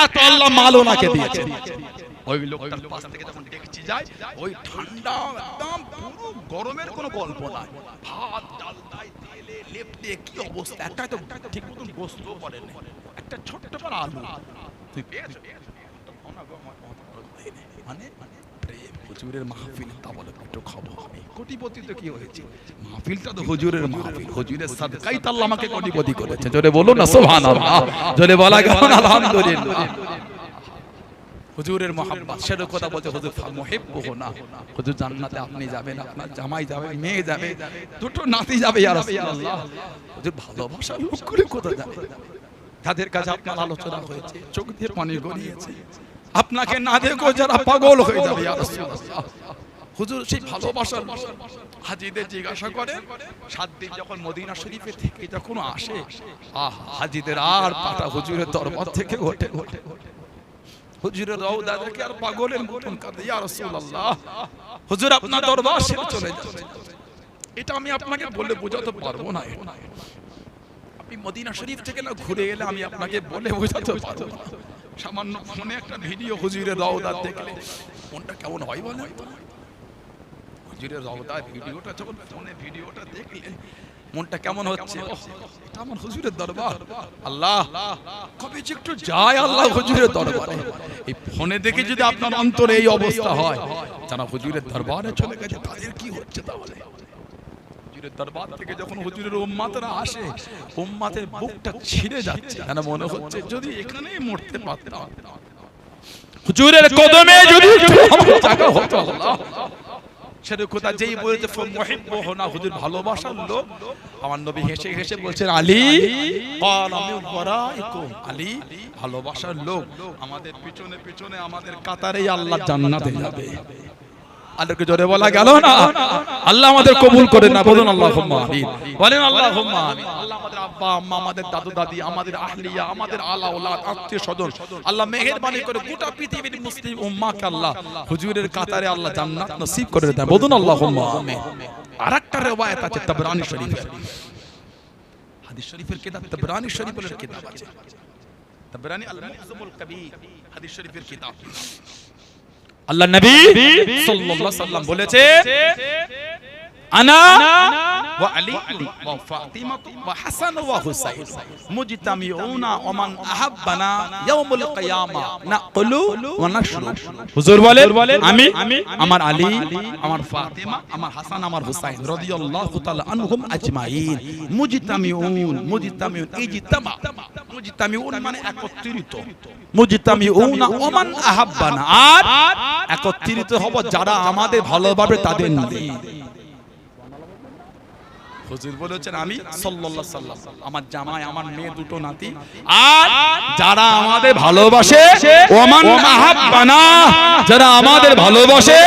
এত আল্লাহ মাল ওনাকে দিয়েছে। ওই লোকটার পাশ থেকে যখন দেখছি যায়, ওই ঠান্ডা একদম পুরো গরমের কোনো গল্প নাই, ভাত ডাল দাই তেলে লেপটে কি অবস্থা, একটা তো ঠিক মতন গোস্ত করেন, একটা ছোট্ট করে আলু তুই পেয়েছো? মানে প্রেম হুজুরের মাহফিল, তা বলে একটু খাবো আমি। কোটিপতি তো কি হয়েছে, মাহফিলটা তো হুজুরের মাহফিল, হুজুরের সাদকাই তো আল্লাহ আমাকে কোটিপতি করেছে। জোরে বলুন না সুবহানাল্লাহ, জোরে বলা গেল না আলহামদুলিল্লাহ। হুজুরের মহব্বত, সেটা কথা বলতে হুজুর ফামুহিব্বুহু না, হুজুর জান্নাতে আপনি যাবেন, আপনার জামাই যাবে, মেয়ে যাবে, দুটো নাতি যাবে ইয়া রাসূলুল্লাহ। হুজুর ভালোবাসা লোকগুলো কোথা যাবে? তাদের কাছে আপনার আলোচনা হয়েছে, চোখ দিয়ে পানি গড়িয়েছে, আপনাকে না দেখো যারা পাগল হয়ে যাবে ইয়া রাসূলুল্লাহ। হুজুর সেই ভালোবাসার হাজীদের জিজ্ঞাসা করে, 7 দিন যখন মদিনা শরীফে থেকে যখন আসে, হাজীদের আর পাটা হুজুরের দরবার থেকে ওঠে, হুজুরের রওজা দেখে আর পাগলের মতন কাঁদে, ইয়া রাসূলুল্লাহ হুজুর আপনার দরবার ছেড়ে চলে যাচ্ছে। এটা আমি আপনাকে বলে বোঝাতে পারবো না, আপনি মদিনা শরীফ থেকে না ঘুরে এলে আমি আপনাকে বলে বোঝাতে পারবো না। সামান্য ফোনে একটা ভিডিও হুজুরের রওজা দেখলে মনটা কেমন হয় বলেন? হুজুরের রওজার ভিডিওটা যখন ফোনে ভিডিওটা দেখলেন, মনটা কেমন হচ্ছে? এটা আমার হুজুরের দরবার। আল্লাহ কবে যে একটু যায় আল্লাহ হুজুরের দরবারে। এই ফোনে দেখে যদি আপনার অন্তরে এই অবস্থা হয়, যারা হুজুরের দরবারে চলে গেছে তাদের কি হচ্ছে তাহলে? হুজুরের দরবার থেকে যখন হুজুরের উম্মতরা আসে, উম্মতের বুকটা ছিঁড়ে যাচ্ছে, যেন মনে হচ্ছে যদি এখানেই মরতে পারতাম, হুজুরের কদমে যদি একটু আমার জায়গা হতো। আল্লাহ সেটা কথা যেই বলেছে মুহিব্বু হোনা, হুজুর ভালোবাসার লোক। আমার নবী হেসে হেসে বলছেন আলী ক্বাল আমি ওয়ারাইকুম, আলী ভালোবাসার লোক, আমাদের পিছনে পিছনে আমাদের কাতারেই আল্লাহ জান্নাতে যাবে। আল্লাহকে জোরে বলা গেল না? আল্লাহ আমাদের কবুল করে না, বলুন আল্লাহুম্মা আমিন, বলেন আল্লাহুম্মা আমিন। আল্লাহ আমাদের আব্বা আম্মা, আমাদের দাদু দাদি, আমাদের আহলিয়া, আমাদের আলা ওলাদ, আত্মীয় স্বজন, আল্লাহ মেহেরবানি করে গোটা পৃথিবীর মুসলিম উম্মাহকে আল্লাহ হুজুরের কাতারে আল্লাহ জান্নাত নসিব করে দেন, বলুন আল্লাহুম্মা আমিন। আরেকটা riwayat আছে তাবরানী শরীফের, হাদিস শরীফের কিতাব তাবরানী শরীফের কিতাব আছে, তাবরানী আল মু'জামুল কবীর হাদিস শরীফের কিতাব। আল্লাহ নবী সাল্লাল্লাহু আলাইহি ওয়াসাল্লাম বলেছে আনা ওয়া আলী ওয়া ফাতিমা ওয়া হাসান ওয়া হুসাইন মুজতামিউনা ওয়া মান আহাব্বানা ইয়াউমুল কিয়ামা নাকুলু ওয়া নাশরু। হুজুর বলেন আমি, আমার আলী, আমার ফাতিমা, আমার হাসান, আমার হুসাইন রাদিয়াল্লাহু তাআলা আনহুম আজমাইন। মুজতামিউন ইজতামা, মুজতামিউন মানে একত্রিত, মুজতামিউনা ওয়া মান আহাব্বানা, আর একত্রিত হব যারা আমাদের ভালোবাসে তাদের নিয়ে। হুজুর বলেছেন আমি সাল্লাল্লাহু আলাইহি সাল্লাম, আমার জামাই, আমার মেয়ে, দুটো নাতি, আর যারা আমাদের ভালোবাসে, ওমান আহাব্বানা, যারা আমাদের ভালোবাসে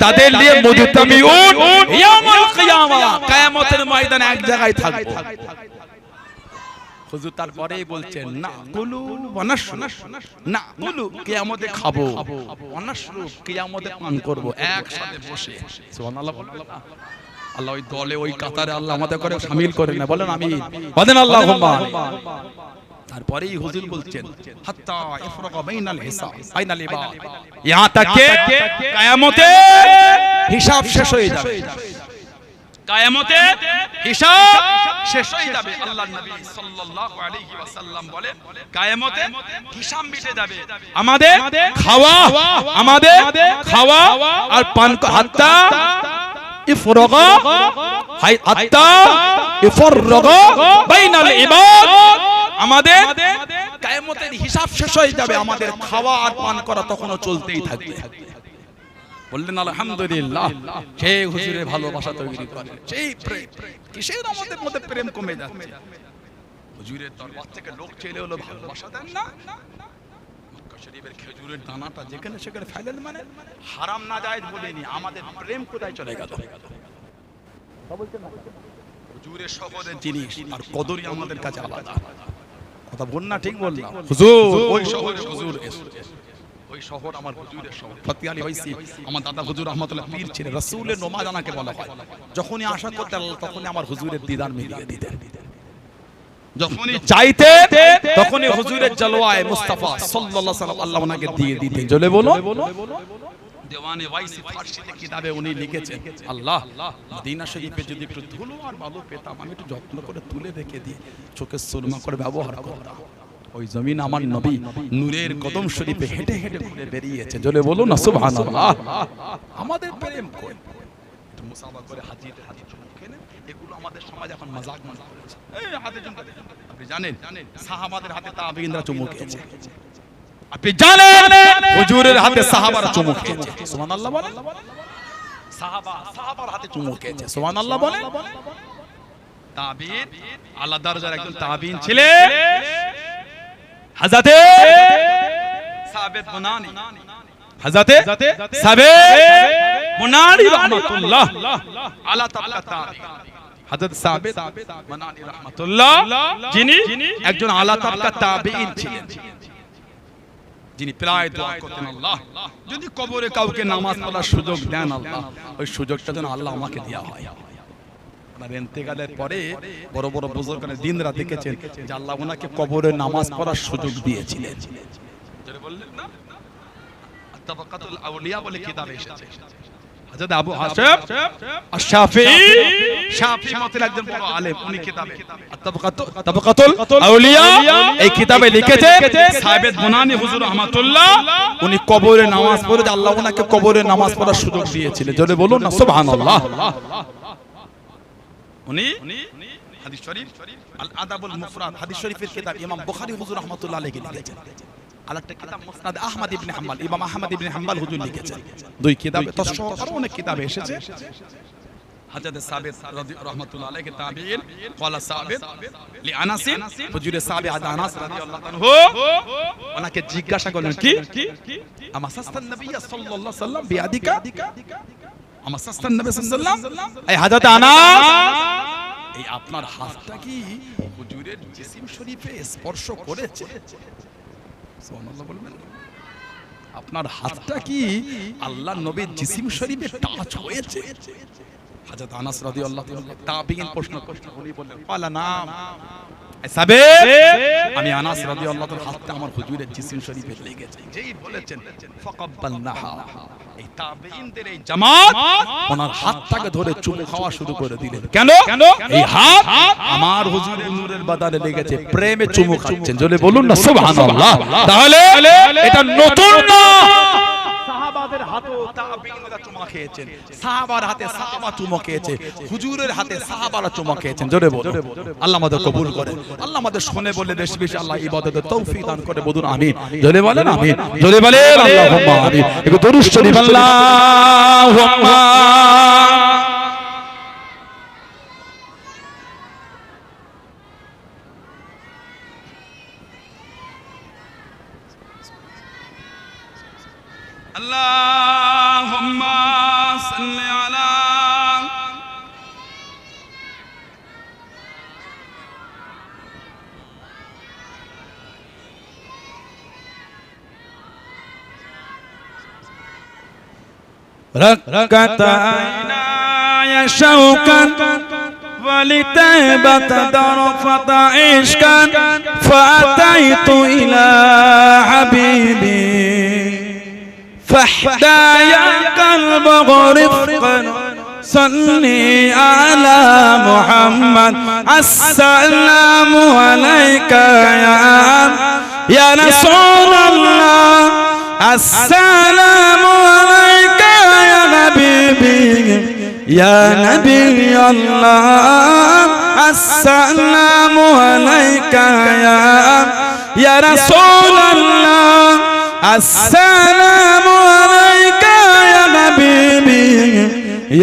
তাদের নিয়ে মুজতামিউন ইয়াউমুল কিয়ামা, কিয়ামতের ময়দানে এক জায়গায় থাকবো। হুজুর তারপরেই বলছেন না কুলু ওয়া নাশরু, না কুলু কিয়ামতে খাবো, ওয়া নাশরু কিয়ামতে পান করব একসাথে বসে। সুবহানাল্লাহ। আল্লাহ ওই দলে ওই কাতারে আল্লাহ আমাদের করে শামিল করে না, বলেন আমিন, বলেন আল্লাহুম্মা। তারপরেই হুজুর বলছেন হাত্তা ইফরাগা বাইনাল হিসাব বাইনাল ইবাদ, ইহা তাকে কিয়ামতে হিসাব শেষ হয়ে যাবে, কিয়ামতে হিসাব শেষ হয়ে যাবে। আল্লাহর নবী সাল্লাল্লাহু আলাইহি ওয়াসাল্লাম বলেন কিয়ামতে হিসাব মিটে যাবে, আমাদের খাওয়া আর পান হাত্তা ইফরাগা হাত্তা ইফরাগা বাইনাল ইবাদ, আমাদের কিয়ামতের হিসাব শেষ হয়ে যাবে, আমাদের খাওয়া আর পান করা তখনও চলতেই থাকবে। বললেন আলহামদুলিল্লাহ। সেই হুজুরের ভালোবাসা তৈরি করে, সেই প্রেম, কিসের আমাদের মধ্যে প্রেম কমে যাচ্ছে? হুজুরের দরবার থেকে লোক চলে এলো, ভালোবাসা দেন না। মক্কা শরীফের খেজুরের দানাটা যেখানে সেখানে ফেলেন, মানে হারাম না জায়েজ বলেনি, আমাদের প্রেম কোথায় চলে গেল? হুজুরের শহরের জিনিস আর কদরই আমাদের কাছে আলাদা। কথা বল না, ঠিক বললাম? হুজুর ওই শহরে হুজুর এসেছে, ওই শহর আমার হুজুরের শহর। ফতেহ আলী হইছি আমার দাদা হুজুর রহমাতুল্লাহ পীর ছিলেন, রাসূলের নমাজ আনাকে বলা হয়। যখনই আশা করতেন তখনই আমার হুজুরের দিদার মিলিয়ে দিতেন, যখনই চাইতে তখনই হুজুরের জলওয়ায়ে মুস্তাফা সাল্লাল্লাহু আলাইহি ওয়াসাল্লাম আল্লাহ ওনাকে দিয়ে দিতেন। জ্বলে বলো। দেওয়ানে ওয়াইসি ফারসিতে কিতাবে উনি লিখেছেন, আল্লাহ মদিনা শরীফে যদি একটু ধুলো আর বালু পেতাম, আমি একটু যত্ন করে তুলে রেখে দিয়ে চোখে সুরমা করে ব্যবহার করতাম। ওই জমিন আমার নবী নূরের কদম শরীফে হেঁটে হেঁটে ঘুরে বেরিয়েছে। জ্বলে বলো না সুবহানাল্লাহ। আমাদের প্রেম কই মুসাফা করে হাজির চুমু খেলেন, এগুলো আমাদের সমাজ এখন মজাক মনে করেছে। এই হাতে চুমু, আপনি জানেন সাহাবাদের হাতে তাবেঈনরা চুমু খেয়েছে, আপনি জানেন হুজুরের হাতে সাহাবারা চুমু খেয়েছে। সুবহানাল্লাহ বলেন। সাহাবার হাতে চুমু খেয়েছে। সুবহানাল্লাহ বলেন। তাবেঈন আলাদা দরজার একজন তাবেঈন ছিলেন হযরতে সাবিত বুনানি, হযরতে সাবিত বুনানি রাহমাতুল্লাহ আলা তাবকা তাবেঈন। হযরত সাবিত বুনানি রাহমাতুল্লাহ যিনি একজন আলা তাবকা তাবেঈন ছিলেন, যিনি প্রায় দোয়া করতেন আল্লাহ যদি কবরে কাউকে নামাজ পড়ার সুযোগ দেন আল্লাহ, ওই সুযোগটা যেন আল্লাহ আমাকে দেওয়া হয়। ওনার ইন্তেকালের পরে বড় বড় বুজুর্গরা দিনরা দেখেছেন যে আল্লাহ ওনাকে কবরে নামাজ পড়ার সুযোগ দিয়েছিলেন। যারা বললেন না তাবাকাতুল আউলিয়া বলে কিতাবে এসেছে, হযরত আবু হাসিম আশ-শাফিঈ শাফিঈ মতের একজন বড় আলেম, উনি কিতাবে তাবাকাতুল আউলিয়া এই কিতাবে লিখেছে সাহেব বুনানি হুজুর রাহমাতুল্লাহ উনি কবরে নামাজ পড়ে আল্লাহ ওনাকে কবরে নামাজ পড়ার সুযোগ দিয়েছিলেন। জোরে বলুন না সুবহানাল্লাহ। উনি হাদিস শরীফ আল আদাবুল মুফরাদ হাদিস শরীফের কিতাব ইমাম বুখারী হুজুর রাহমাতুল্লাহ আলাইহি লিখেছেন। আরেকটা কিতাব মুসনাদ আহমদ ইবনে হাম্বল, ইমাম আহমদ ইবনে হাম্বল হুজুর লিখেছেন। দুই কিতাবে তসহ আরো অনেক কিতাবে এসেছে। হযরত সাবিত রাহমাতুল্লাহ আলাইহি তাবিঈন ক্বালা সাবিত লি আনাস হুজুরে সাবিত আনাস রাদিয়াল্লাহু আনহু ওনাকে জিজ্ঞাসা করলেন কি আমাসাস্তান নবী সাল্লাল্লাহু আলাইহি ওয়াসাল্লাম বিয়াদিকা আমাসাস্তান নবী সাল্লাল্লাহু আলাইহি ওয়াসাল্লাম এই হযরত আনাস এই আপনার হাতটা কি হুজুরের জিসিম শরীফে স্পর্শ করেছে? সুবহানাল্লাহ বলবেন। আপনার হাতটা কি আল্লাহর নবীর জিসিম শরীফে টাচ হয়েছে? হযরত আনাস রাদিয়াল্লাহু তাআলা তাবিঈন প্রশ্ন করলেন, উনি বললেন ক্বালা নাম সাবিত আমি আনাস রাদিয়াল্লাহু তাআলা হাতটা আমার হুজুরের জিসিম শরীফে লেগেছে। যেই বলেছেন ফাকাব্বালনাহা এই তাবিঈনদের এই জামাত ওনার হাতটাকে ধরে চুমু খাওয়া শুরু করে দিলেন। কেন? এই হাত আমার হুজুরের নূরের বাদানে লেগেছে, প্রেমে চুমু খাচ্ছেন। জোরে বলুন না সুবহানাল্লাহ। তাহলে এটা নতুন না, সাহাবাদের হাতেও তাবিঈনরা চুমু খেয়েছেন, সাহাবার হাতে সাহাবা চুমু খেয়েছে, হুজুরের হাতে সাহাবারা চুমু খেয়েছেন। জোরে বলুন। আল্লাহ আমাদের কবুল করেন, আল্লাহ আমাদের শুনে বলে বেশি বেশি আল্লাহ ইবাদতের তৌফিক দান করে। বলুন আমিন। জোরে বলেন আমিন। জোরে বলেন আল্লাহুম্মা আমিন। একটু দরুদ শরীফ আল্লাহুম্মা আল্লাহুম্মা সাল্লি আলা ركعت عيناي شوقا ولتهبت درفة عشقا فأتيت إلى حبيبي فاحدايا قلب رفقا صلي على محمد السلام عليك يا رسول الله السلام عليك يا حبيبي يا نبي الله السلام عليك يا رسول الله السلام عليك يا حبيبي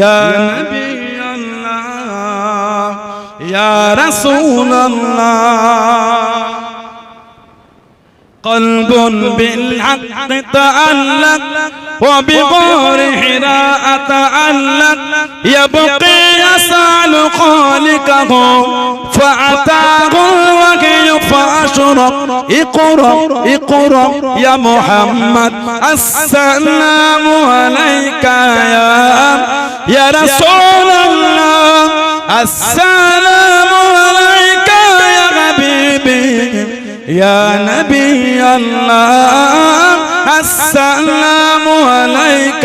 يا نبي الله يا رسول الله قلب بالحق تعلق وبغار حراء تعلق يبقي يسأل خالقه فأتاه الوحي فأشرق اقرأ اقرأ يا محمد السلام عليك يا رسول الله السلام عليك يا حبيبي يا نبي الله السلام عليك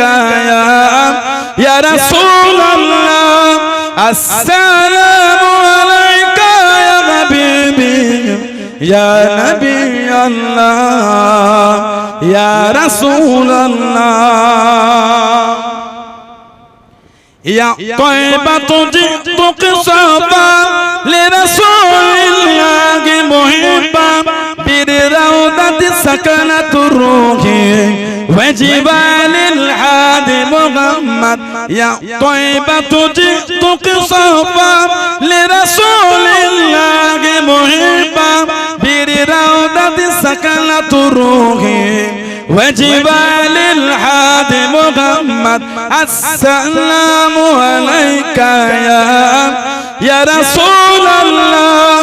يا رسول الله السلام عليك يا حبيبي يا نبي الله يا رسول الله يا طيبة جئتك صبا لرسول الله محبا بالروضة سكنة الروح وجبال الحاد محمد يا طيبة جئتك صبا لرسول الله محبا بالروضة سكنة الروح وجبال الحاد محمد السلام عليك يا رسول الله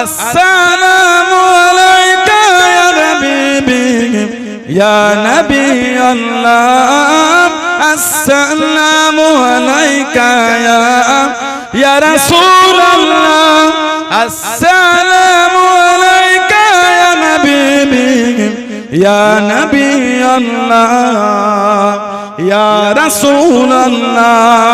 السلام عليك يا حبيبي يا نبي الله السلام عليك يا رسول الله السلام عليك يا حبيبي يا نبي الله ইয়া রাসূলুল্লাহ